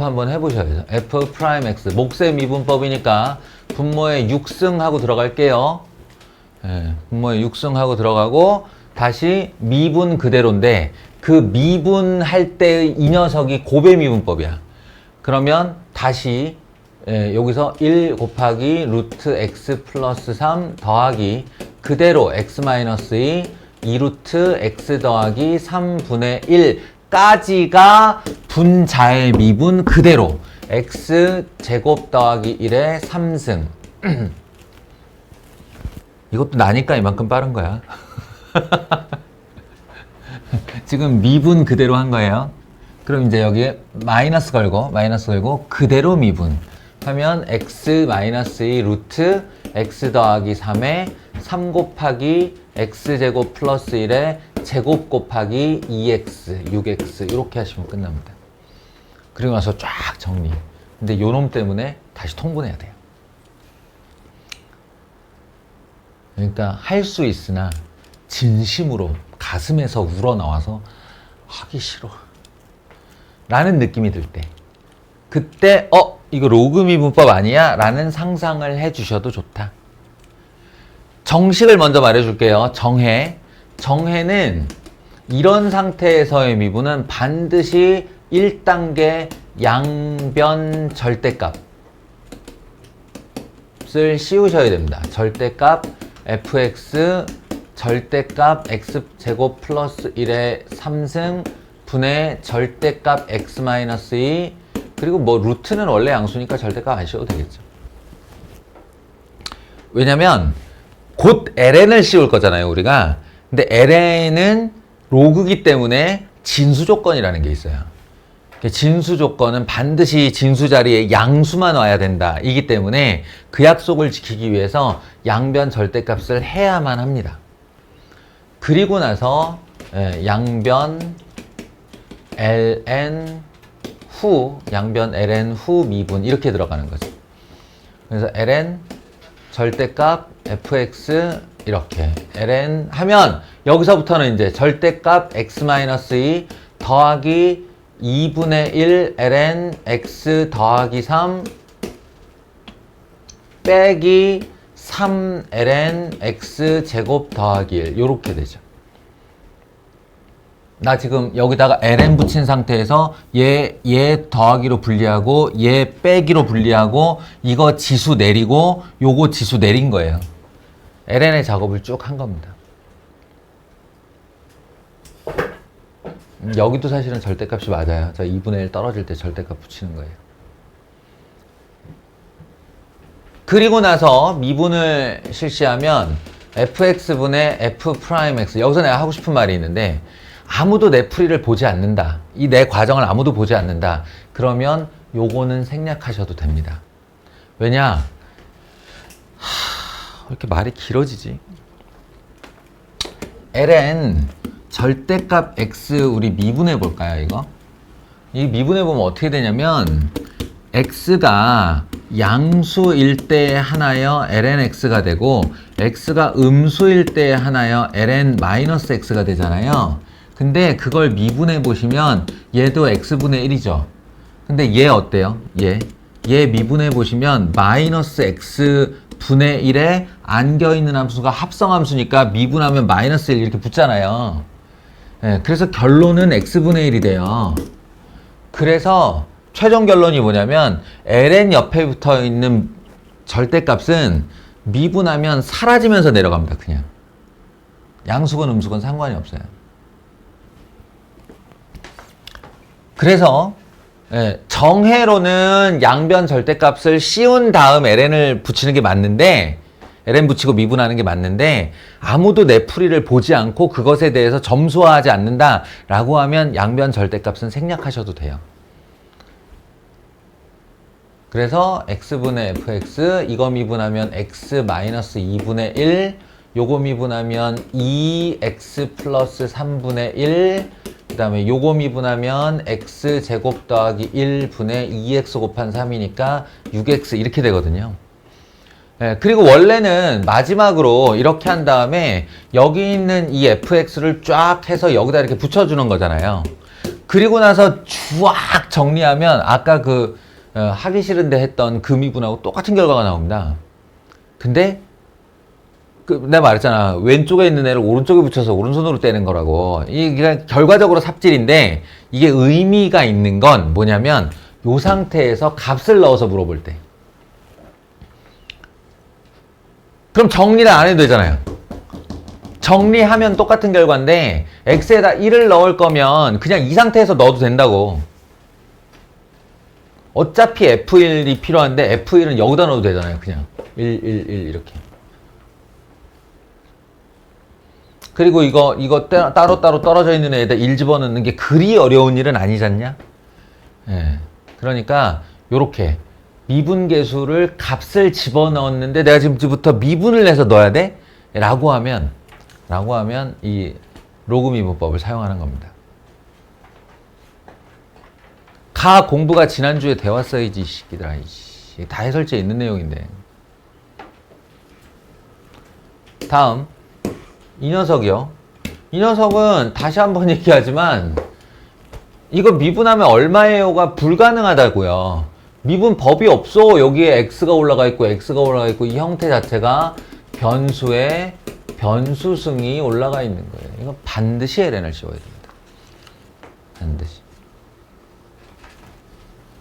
한번 해보셔야죠. f 프라임 x 목셈 미분법이니까 분모에 6승하고 들어갈게요. 예, 분모에 6승하고 들어가고 다시 미분 그대로인데 그 미분할 때 이 녀석이 곱의 미분법이야. 그러면 다시 여기서 1 곱하기 루트 x 플러스 3 더하기 그대로 x 마이너스 2 루트 x 더하기 3분의 1까지가 분자의 미분 그대로 x 제곱 더하기 1의 3승. 이것도 나니까 이만큼 빠른 거야. 지금 미분 그대로 한 거예요. 그럼 이제 여기에 마이너스 걸고 그대로 미분 하면 x 마이너스 2 루트 x 더하기 3에 3 곱하기 x 제곱 플러스 1에 제곱 곱하기 2x 6x 이렇게 하시면 끝납니다. 그리고 나서 쫙 정리. 근데 요놈 때문에 다시 통분해야 돼요. 그러니까 할 수 있으나 진심으로 가슴에서 우러나와서 하기 싫어 라는 느낌이 들 때 그때 이거 로그 미분법 아니야? 라는 상상을 해주셔도 좋다. 정식을 먼저 말해줄게요. 정해는 이런 상태에서의 미분은 반드시 1단계 양변 절대값을 씌우셔야 됩니다. 절대값 fx 절대값 x제곱 플러스 1의 3승 분의 절대값 x 마이너스 2 그리고 뭐 루트는 원래 양수니까 절대값 안 씌워도 되겠죠. 왜냐면 곧 ln을 씌울 거잖아요, 우리가. 근데 ln은 로그기 때문에 진수 조건이라는 게 있어요. 진수 조건은 반드시 진수 자리에 양수만 와야 된다. 이기 때문에 그 약속을 지키기 위해서 양변 절대값을 해야만 합니다. 그리고 나서 양변 ln 후 미분 이렇게 들어가는 거죠. 그래서 ln 절대값 fx 이렇게 ln 하면 여기서부터는 이제 절대값 x-2 더하기 2분의 1 ln x 더하기 3 빼기 3 ln x 제곱 더하기 1 요렇게 되죠. 나 지금 여기다가 ln 붙인 상태에서 얘 더하기로 분리하고 얘 빼기로 분리하고 이거 지수 내리고 요거 지수 내린 거예요. ln의 작업을 쭉 한 겁니다. 여기도 사실은 절대값이 맞아요. 저 2분의 1 떨어질 때 절대값 붙이는 거예요. 그리고 나서 미분을 실시하면 fx분의 f'x 여기서 내가 하고 싶은 말이 있는데 아무도 내 풀이를 보지 않는다. 이 내 과정을 아무도 보지 않는다. 그러면 요거는 생략하셔도 됩니다. 왜냐? 왜 이렇게 말이 길어지지? ln 절대값 x 우리 미분해 볼까요, 이거? 이 미분해 보면 어떻게 되냐면 x가 양수일 때 하나여 ln x가 되고 x가 음수일 때 하나여 ln 마이너스 x가 되잖아요. 근데 그걸 미분해 보시면 얘도 x분의 1이죠. 근데 얘 어때요? 얘 미분해 보시면 마이너스 x분의 1에 안겨있는 함수가 합성함수니까 미분하면 마이너스 1 이렇게 붙잖아요. 네, 그래서 결론은 x분의 1이 돼요. 그래서 최종 결론이 뭐냐면 ln 옆에 붙어 있는 절대값은 미분하면 사라지면서 내려갑니다. 그냥 양수건 음수건 상관이 없어요. 그래서 정해로는 양변 절대값을 씌운 다음 ln을 붙이는 게 맞는데 ln 붙이고 미분하는 게 맞는데 아무도 내 풀이를 보지 않고 그것에 대해서 점수화하지 않는다라고 하면 양변 절대값은 생략하셔도 돼요. 그래서 x분의 fx 이거 미분하면 x 마이너스 2분의 1 요거 미분하면 2x 플러스 3분의 1 그 다음에 요거 미분하면 x제곱 더하기 1분의 2x 곱한 3이니까 6x 이렇게 되거든요. 그리고 원래는 마지막으로 이렇게 한 다음에 여기 있는 이 fx를 쫙 해서 여기다 이렇게 붙여주는 거잖아요. 그리고 나서 쫙 정리하면 아까 하기 싫은데 했던 그 미분하고 똑같은 결과가 나옵니다. 근데 내가 말했잖아. 왼쪽에 있는 애를 오른쪽에 붙여서 오른손으로 떼는 거라고. 이게 결과적으로 삽질인데 이게 의미가 있는 건 뭐냐면 이 상태에서 값을 넣어서 물어볼 때. 그럼 정리를 안 해도 되잖아요. 정리하면 똑같은 결과인데 x에다 1을 넣을 거면 그냥 이 상태에서 넣어도 된다고. 어차피 F1이 필요한데 F1은 여기다 넣어도 되잖아요. 그냥 1, 1, 1 이렇게. 그리고 이거 따로따로 떨어져 있는 애에다 1 집어넣는 게 그리 어려운 일은 아니잖냐? 그러니까 요렇게 미분계수를 값을 집어넣었는데 내가 지금부터 미분을 해서 넣어야 돼? 라고 하면 이 로그 미분법을 사용하는 겁니다. 공부가 지난주에 돼 왔어야지, 이 새끼들아. 다 해설지에 있는 내용인데. 다음, 이 녀석이요. 이 녀석은 다시 한번 얘기하지만, 이거 미분하면 얼마예요가 불가능하다고요. 미분 법이 없어. 여기에 x가 올라가 있고, x가 올라가 있고, 이 형태 자체가 변수에 변수승이 올라가 있는 거예요. 이건 반드시 ln을 씌워야 됩니다. 반드시.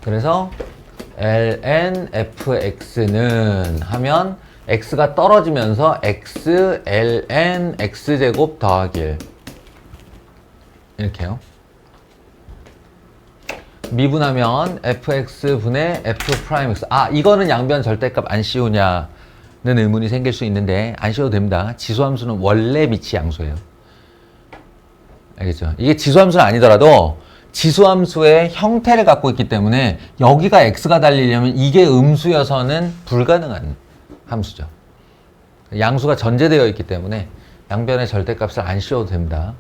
그래서 ln fx는 하면 x가 떨어지면서 x ln x제곱 더하기 1 이렇게요. 미분하면 fx분의 f'x. 이거는 양변 절대값 안 씌우냐는 의문이 생길 수 있는데 안 씌워도 됩니다. 지수함수는 원래 밑이 양수예요. 알겠죠? 이게 지수함수는 아니더라도 지수함수의 형태를 갖고 있기 때문에 여기가 x가 달리려면 이게 음수여서는 불가능한 함수죠. 양수가 전제되어 있기 때문에 양변의 절대값을 안 씌워도 됩니다.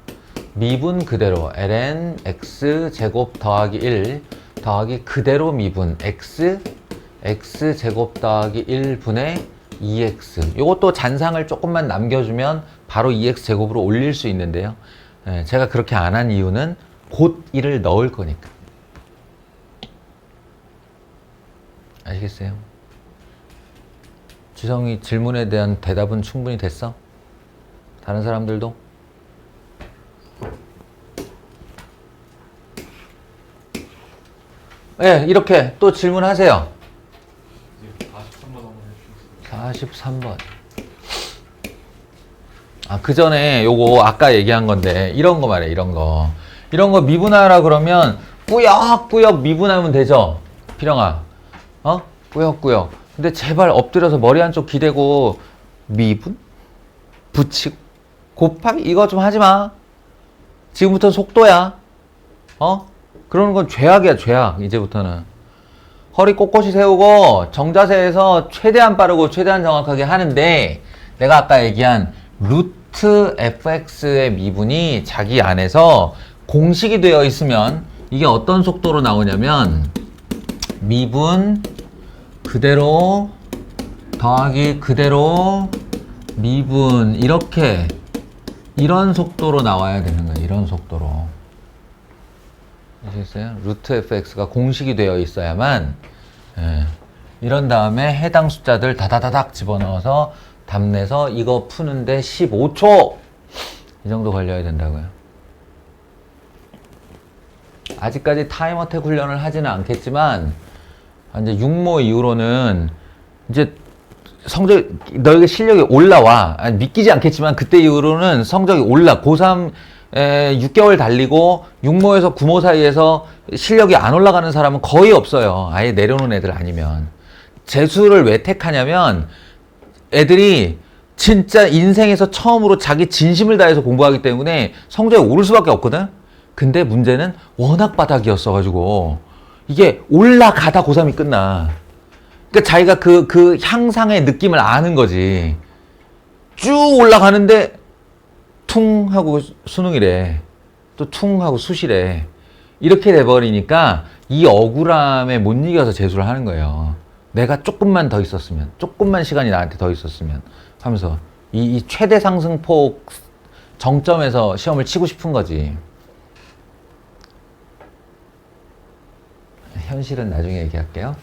미분 그대로 ln x 제곱 더하기 1 더하기 그대로 미분 x 제곱 더하기 1분의 2x. 이것도 잔상을 조금만 남겨주면 바로 2x 제곱으로 올릴 수 있는데요. 제가 그렇게 안 한 이유는 곧 1을 넣을 거니까. 아시겠어요? 지성이 질문에 대한 대답은 충분히 됐어? 다른 사람들도? 이렇게 또 질문하세요. 43번 한번 해주세요. 43번. 그 전에 요거 아까 얘기한 건데 이런 거 말이야. 이런 거 미분하라 그러면 꾸역꾸역 미분하면 되죠. 필영아. 꾸역꾸역. 근데 제발 엎드려서 머리 한쪽 기대고 미분? 붙이고 곱하기 이거 좀 하지 마. 지금부터는 속도야. 그러는 건 죄악이야, 죄악. 이제부터는. 허리 꼿꼿이 세우고 정자세에서 최대한 빠르고 최대한 정확하게 하는데 내가 아까 얘기한 루트 fx의 미분이 자기 안에서 공식이 되어 있으면 이게 어떤 속도로 나오냐면 미분 그대로 더하기 그대로 미분 이렇게 이런 속도로 나와야 되는 거예요. 이런 속도로. 아시겠어요? 루트 fx가 공식이 되어 있어야만 이런 다음에 해당 숫자들 다다다닥 집어넣어서 답 내서 이거 푸는데 15초 이 정도 걸려야 된다고요. 아직까지 타임어택 훈련을 하지는 않겠지만 이제 6모 이후로는 이제 성적 너에게 실력이 올라와. 아니, 믿기지 않겠지만 그때 이후로는 성적이 올라. 고3 6개월 달리고 6모에서 9모 사이에서 실력이 안 올라가는 사람은 거의 없어요. 아예 내려놓은 애들 아니면. 재수를 왜 택하냐면 애들이 진짜 인생에서 처음으로 자기 진심을 다해서 공부하기 때문에 성적이 오를 수밖에 없거든. 근데 문제는 워낙 바닥이었어가지고 이게 올라가다 고3이 끝나. 그러니까 자기가 그 향상의 느낌을 아는 거지. 쭉 올라가는데 퉁 하고 수능이래. 또 퉁 하고 수시래. 이렇게 돼버리니까 이 억울함에 못 이겨서 재수를 하는 거예요. 내가 조금만 더 있었으면, 조금만 시간이 나한테 더 있었으면 하면서 이 최대 상승폭 정점에서 시험을 치고 싶은 거지. 현실은 나중에 얘기할게요.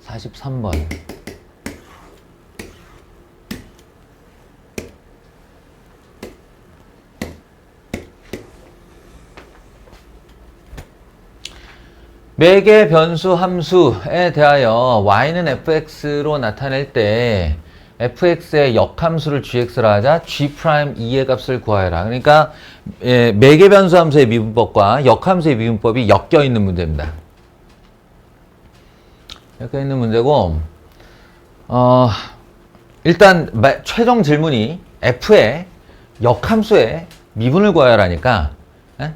43번. 매개 변수 함수에 대하여 y는 fx로 나타낼 때 fx의 역함수를 gx라 하자 g'2의 값을 구하여라. 그러니까 매개 변수 함수의 미분법과 역함수의 미분법이 엮여 있는 문제입니다. 엮여 있는 문제고 일단 최종 질문이 f의 역함수의 미분을 구하여라니까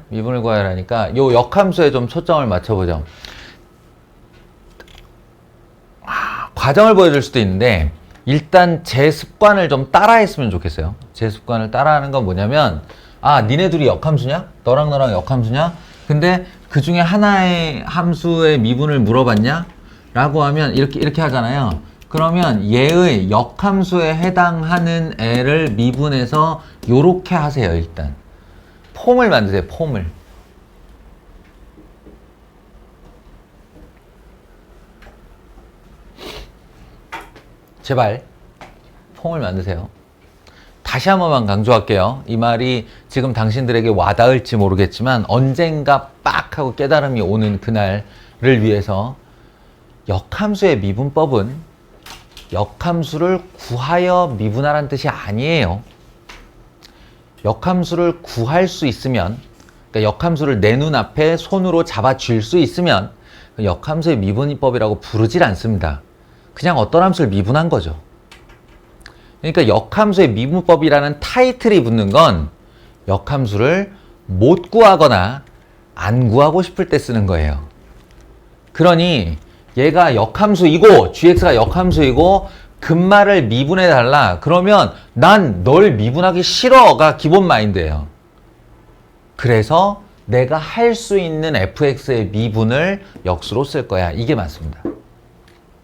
미분을 구하여라니까 요 역함수에 좀 초점을 맞춰보죠. 과정을 보여줄 수도 있는데 일단 제 습관을 좀 따라했으면 좋겠어요. 제 습관을 따라하는 건 뭐냐면 니네 둘이 역함수냐? 너랑 너랑 역함수냐? 근데 그 중에 하나의 함수의 미분을 물어봤냐? 라고 하면 이렇게 하잖아요. 그러면 얘의 역함수에 해당하는 애를 미분해서 요렇게 하세요. 일단 폼을 만드세요. 폼을. 제발 폼을 만드세요. 다시 한 번만 강조할게요. 이 말이 지금 당신들에게 와닿을지 모르겠지만 언젠가 빡 하고 깨달음이 오는 그날을 위해서 역함수의 미분법은 역함수를 구하여 미분하라는 뜻이 아니에요. 역함수를 구할 수 있으면, 그러니까 역함수를 내 눈앞에 손으로 잡아 쥘 수 있으면 역함수의 미분법이라고 부르질 않습니다. 그냥 어떤 함수를 미분한 거죠. 그러니까 역함수의 미분법이라는 타이틀이 붙는 건 역함수를 못 구하거나 안 구하고 싶을 때 쓰는 거예요. 그러니 얘가 역함수이고 gx가 역함수이고 근말을 미분해 달라. 그러면 난 널 미분하기 싫어가 기본 마인드예요. 그래서 내가 할 수 있는 fx의 미분을 역수로 쓸 거야. 이게 맞습니다.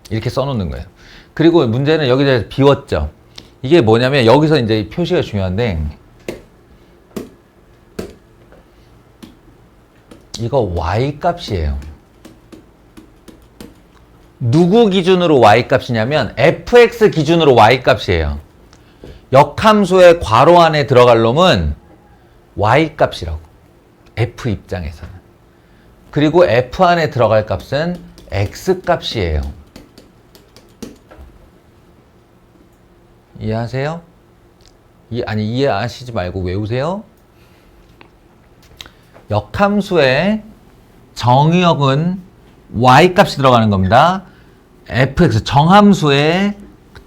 이렇게 써놓는 거예요. 그리고 문제는 여기서 비웠죠. 이게 뭐냐면 여기서 이제 표시가 중요한데 이거 y 값이에요. 누구 기준으로 y값이냐면 fx 기준으로 y값이에요. 역함수의 괄호 안에 들어갈 놈은 y값이라고. f 입장에서는. 그리고 f 안에 들어갈 값은 x값이에요. 이해하세요? 이해하시지 말고 외우세요. 역함수의 정의역은 y값이 들어가는 겁니다. fx 정함수의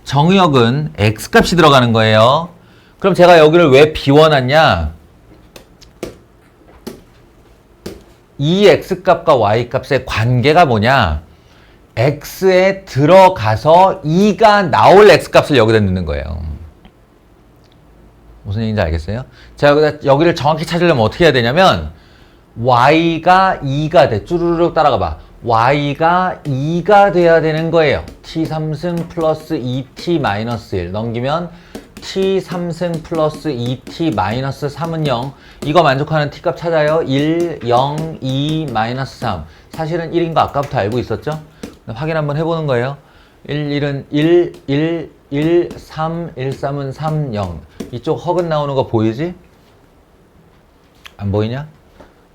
정의역은 x값이 들어가는 거예요. 그럼 제가 여기를 왜 비워놨냐? 이 x값과 y값의 관계가 뭐냐? x에 들어가서 2가 나올 x값을 여기다 넣는 거예요. 무슨 얘기인지 알겠어요? 제가 여기를 정확히 찾으려면 어떻게 해야 되냐면 y가 2가 돼. 쭈루룩 따라가 봐. y가 2가 돼야 되는 거예요. t3승 플러스 2t 마이너스 1 넘기면 t3승 플러스 2t 마이너스 3은 0. 이거 만족하는 t값 찾아요. 1, 0, 2, 마이너스 3. 사실은 1인 거 아까부터 알고 있었죠? 확인 한번 해보는 거예요. 1, 1은 1, 1, 1, 3, 1, 3은 3, 0. 이쪽 허근 나오는 거 보이지? 안 보이냐?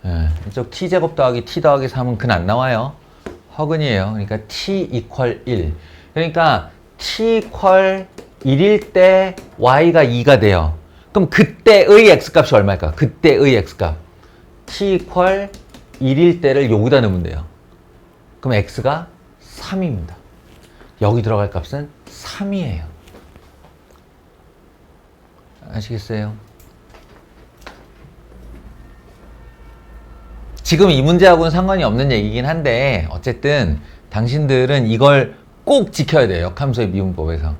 예, 이쪽 t제곱 더하기 t 더하기 3은 근 안 나와요. 허근이에요. 그러니까 t 이퀄 1. 그러니까 t 이퀄 1일 때 y가 2가 돼요. 그럼 그때의 x값이 얼마일까? 그때의 x값. t 이퀄 1일 때를 여기다 넣으면 돼요. 그럼 x가 3입니다. 여기 들어갈 값은 3이에요. 아시겠어요? 지금 이 문제하고는 상관이 없는 얘기긴 한데 어쨌든 당신들은 이걸 꼭 지켜야 돼요. 역함수의 미분법에서.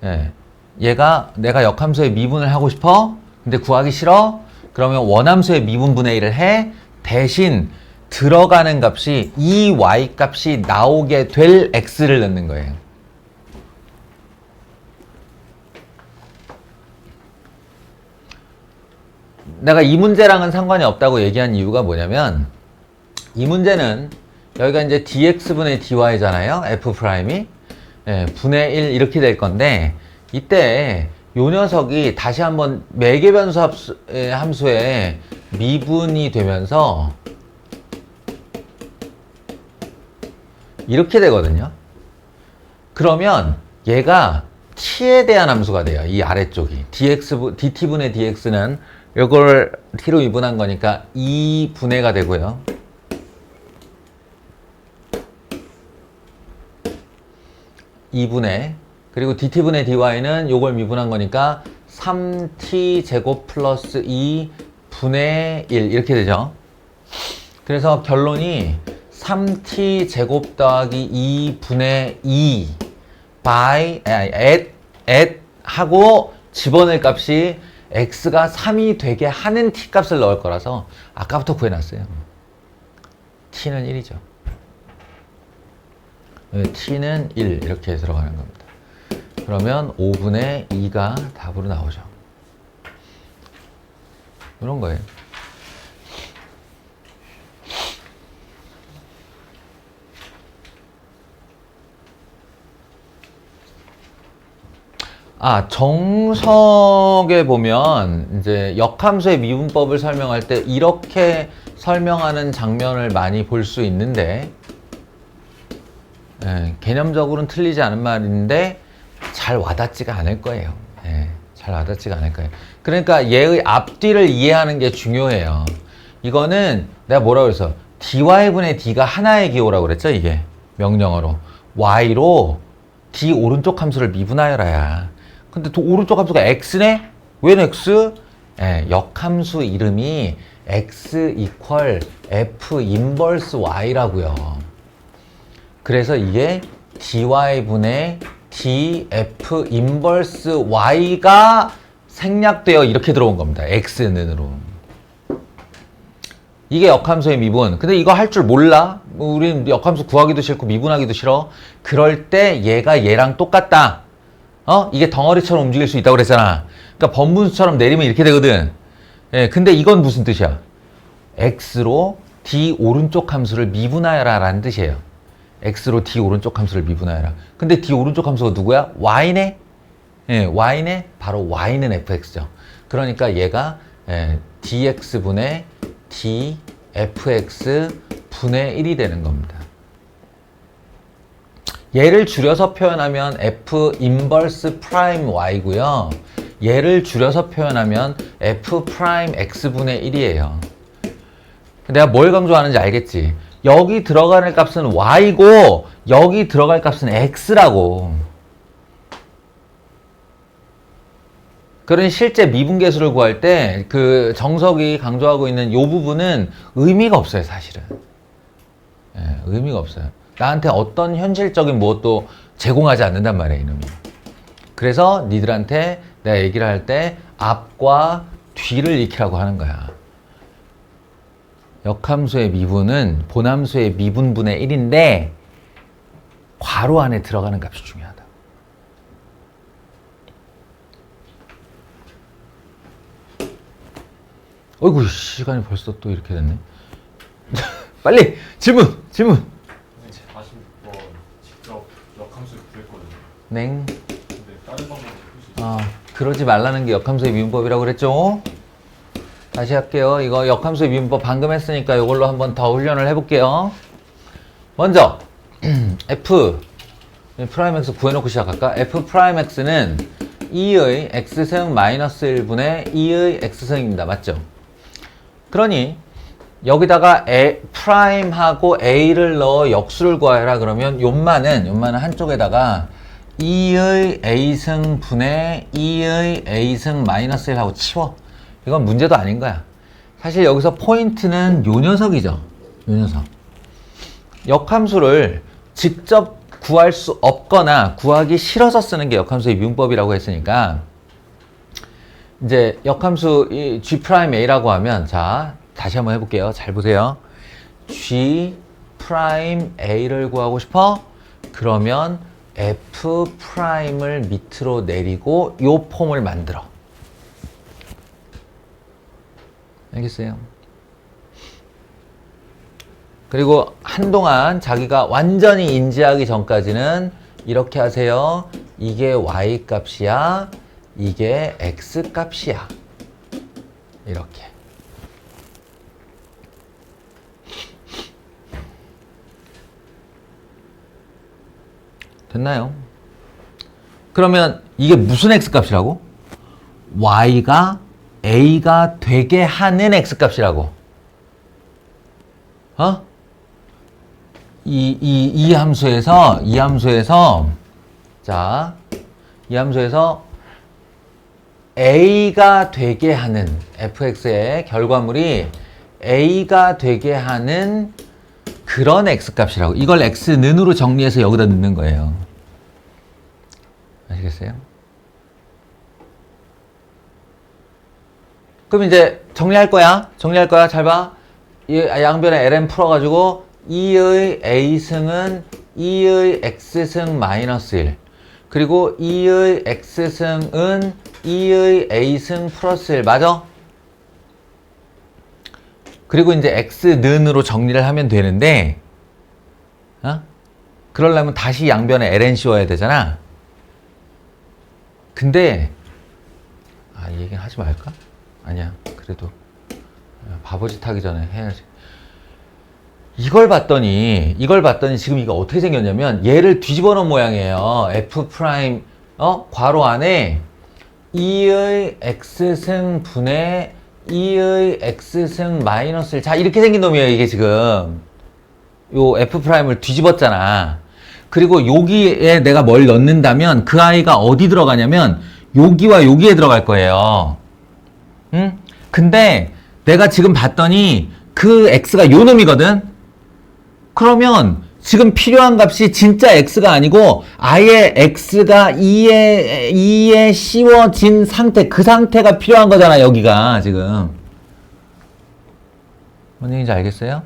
예. 얘가 내가 역함수의 미분을 하고 싶어? 근데 구하기 싫어? 그러면 원함수의 미분분의 1을 해. 대신 들어가는 값이 이 y 값이 나오게 될 x를 넣는 거예요. 내가 이 문제랑은 상관이 없다고 얘기한 이유가 뭐냐면 이 문제는 여기가 이제 dx분의 dy잖아요. f'이. 예, 분의 1 이렇게 될 건데 이때 요 녀석이 다시 한번 매개변수 함수에 미분이 되면서 이렇게 되거든요. 그러면 얘가 t에 대한 함수가 돼요. 이 아래쪽이. dt분의 dx는 이걸 t로 미분한 거니까 2분해가 되고요. 2분의 그리고 dt분의 dy는 요걸 미분한 거니까 3t 제곱 플러스 2분의 1 이렇게 되죠. 그래서 결론이 3t 제곱 더하기 2분의 2 by at 하고 집어넣을 값이 x가 3이 되게 하는 t 값을 넣을 거라서 아까부터 구해놨어요. t는 1이죠. t는 1 이렇게 들어가는 겁니다. 그러면 5분의 2가 답으로 나오죠. 이런 거예요. 정석에 보면 이제 역함수의 미분법을 설명할 때 이렇게 설명하는 장면을 많이 볼 수 있는데 개념적으로는 틀리지 않은 말인데 잘 와닿지가 않을 거예요. 잘 와닿지가 않을 거예요. 그러니까 얘의 앞뒤를 이해하는 게 중요해요. 이거는 내가 뭐라고 그랬어? dy분의 d가 하나의 기호라고 그랬죠? 이게 명령어로 y로 d 오른쪽 함수를 미분하여라야. 근데 오른쪽 함수가 x네? 웬 x? 역함수 이름이 x 이퀄 f 인버스 y라고요. 그래서 이게 dy분의 df 인버스 y가 생략되어 이렇게 들어온 겁니다. x는으로. 이게 역함수의 미분. 근데 이거 할 줄 몰라? 우린 역함수 구하기도 싫고 미분하기도 싫어. 그럴 때 얘가 얘랑 똑같다. 이게 덩어리처럼 움직일 수 있다고 그랬잖아. 그러니까 번분수처럼 내리면 이렇게 되거든. 근데 이건 무슨 뜻이야? x로 d 오른쪽 함수를 미분하여라 라는 뜻이에요. x로 d 오른쪽 함수를 미분하여라. 근데 d 오른쪽 함수가 누구야? y네? y네? 바로 y는 fx죠. 그러니까 얘가 dx분의 dfx 분의 1이 되는 겁니다. 얘를 줄여서 표현하면 f 인버스 프라임 y고요. 얘를 줄여서 표현하면 f 프라임 x분의 1이에요. 내가 뭘 강조하는지 알겠지? 여기 들어가는 값은 y고 여기 들어갈 값은 x라고. 그런 실제 미분계수를 구할 때 그 정석이 강조하고 있는 이 부분은 의미가 없어요, 사실은. 의미가 없어요. 나한테 어떤 현실적인 무엇도 제공하지 않는단 말이에요, 이놈이. 그래서 니들한테 내가 얘기를 할 때 앞과 뒤를 익히라고 하는 거야. 역함수의 미분은 본함수의 미분분의 1인데 괄호 안에 들어가는 값이 중요하다. 어이구, 시간이 벌써 또 이렇게 됐네. 빨리 질문. 선생님 46번 직접 역함수 구했거든요. 냉. 근데 다른 방법으로 풀 수 있어요. 그러지 말라는 게 역함수의 미분법이라고 그랬죠? 다시 할게요. 이거 역함수의 미분법 방금 했으니까 이걸로 한번 더 훈련을 해볼게요. 먼저 f 프라임 x 구해놓고 시작할까? f 프라임 x는 2의 x승 마이너스 1분의 2의 x승입니다. 맞죠? 그러니 여기다가 프라임하고 a를 넣어 역수를 구하라 그러면 요만은 한쪽에다가 2의 a승 분의 2의 a승 마이너스 1 하고 치워. 이건 문제도 아닌 거야. 사실 여기서 포인트는 요 녀석이죠. 요 녀석. 역함수를 직접 구할 수 없거나 구하기 싫어서 쓰는 게 역함수의 미분법이라고 했으니까 이제 역함수 이 G'A라고 하면 자 다시 한번 해볼게요. 잘 보세요. G'A를 구하고 싶어? 그러면 F'을 밑으로 내리고 요 폼을 만들어. 알겠어요? 그리고 한동안 자기가 완전히 인지하기 전까지는 이렇게 하세요. 이게 y 값이야. 이게 x 값이야. 이렇게. 됐나요? 그러면 이게 무슨 x 값이라고? y가 a가 되게 하는 x 값이라고. 어? 이 함수에서 자, 이 함수에서 a가 되게 하는 fx의 결과물이 a가 되게 하는 그런 x값이라고. 이걸 x는으로 정리해서 여기다 넣는 거예요. 아시겠어요? 그럼 이제 정리할 거야. 잘 봐. 이 양변에 ln 풀어가지고 2의 a승은 2의 x승 마이너스 1 그리고 2의 x승은 2의 a승 플러스 1 맞아? 그리고 이제 x는으로 정리를 하면 되는데 그러려면 다시 양변에 ln 씌워야 되잖아. 근데 이 얘기는 하지 말까? 아니야. 그래도 바보짓 하기 전에 해야지. 이걸 봤더니 지금 이거 어떻게 생겼냐면 얘를 뒤집어 놓은 모양이에요. f 프라임 괄호 안에 2의 x승 분의 2의 x승 마이너스 1. 자, 이렇게 생긴 놈이에요. 이게 지금 요 f 프라임을 뒤집었잖아. 그리고 여기에 내가 뭘 넣는다면 그 아이가 어디 들어가냐면 여기와 여기에 들어갈 거예요. 응? 근데 내가 지금 봤더니 그 x가 요 놈이거든. 그러면 지금 필요한 값이 진짜 x가 아니고 아예 x가 2에 씌워진 상태, 그 상태가 필요한 거잖아. 여기가 지금 뭔 얘기인지 알겠어요?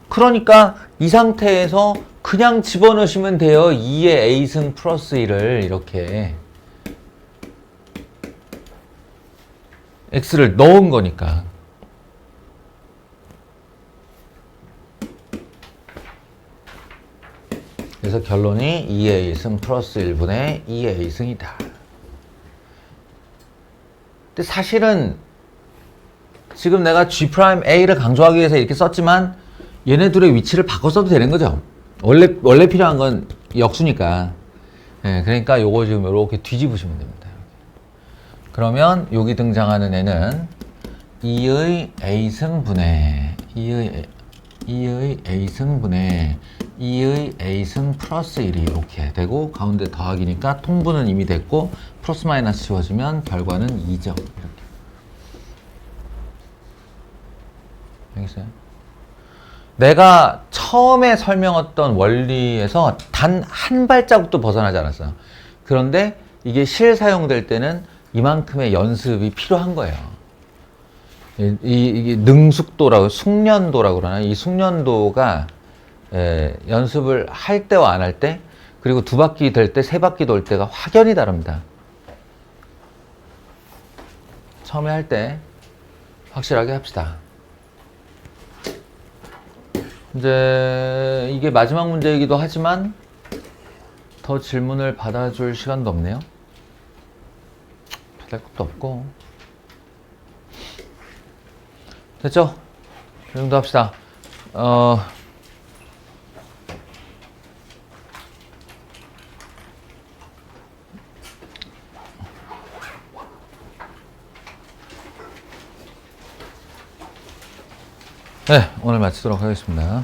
그러니까 이 상태에서 그냥 집어넣으시면 돼요. 2의 a승 플러스 1을 이렇게 x를 넣은 거니까. 그래서 결론이 2의 a승 플러스 1분의 2의 a승이다. 근데 사실은 지금 내가 G'A를 강조하기 위해서 이렇게 썼지만 얘네 둘의 위치를 바꿔 써도 되는 거죠. 원래 필요한 건 역수니까. 네, 그러니까 요거 지금 이렇게 뒤집으시면 됩니다. 그러면 여기 등장하는 애는 2의 a승분의 2의 a승분의 2의 a승 플러스 1이 이렇게 되고 가운데 더하기니까 통분은 이미 됐고 플러스 마이너스 지워지면 결과는 2죠. 이렇게. 알겠어요? 내가 처음에 설명했던 원리에서 단 한 발자국도 벗어나지 않았어요. 그런데 이게 실사용될 때는 이만큼의 연습이 필요한 거예요. 이게 능숙도라고, 숙련도라고 그러나, 이 숙련도가 연습을 할 때와 안 할 때, 그리고 2바퀴 될 때, 3바퀴 돌 때가 확연히 다릅니다. 처음에 할 때 확실하게 합시다. 이제 이게 마지막 문제이기도 하지만 더 질문을 받아줄 시간도 없네요. 받을 것도 없고. 됐죠? 이 정도 합시다. 네, 오늘 마치도록 하겠습니다.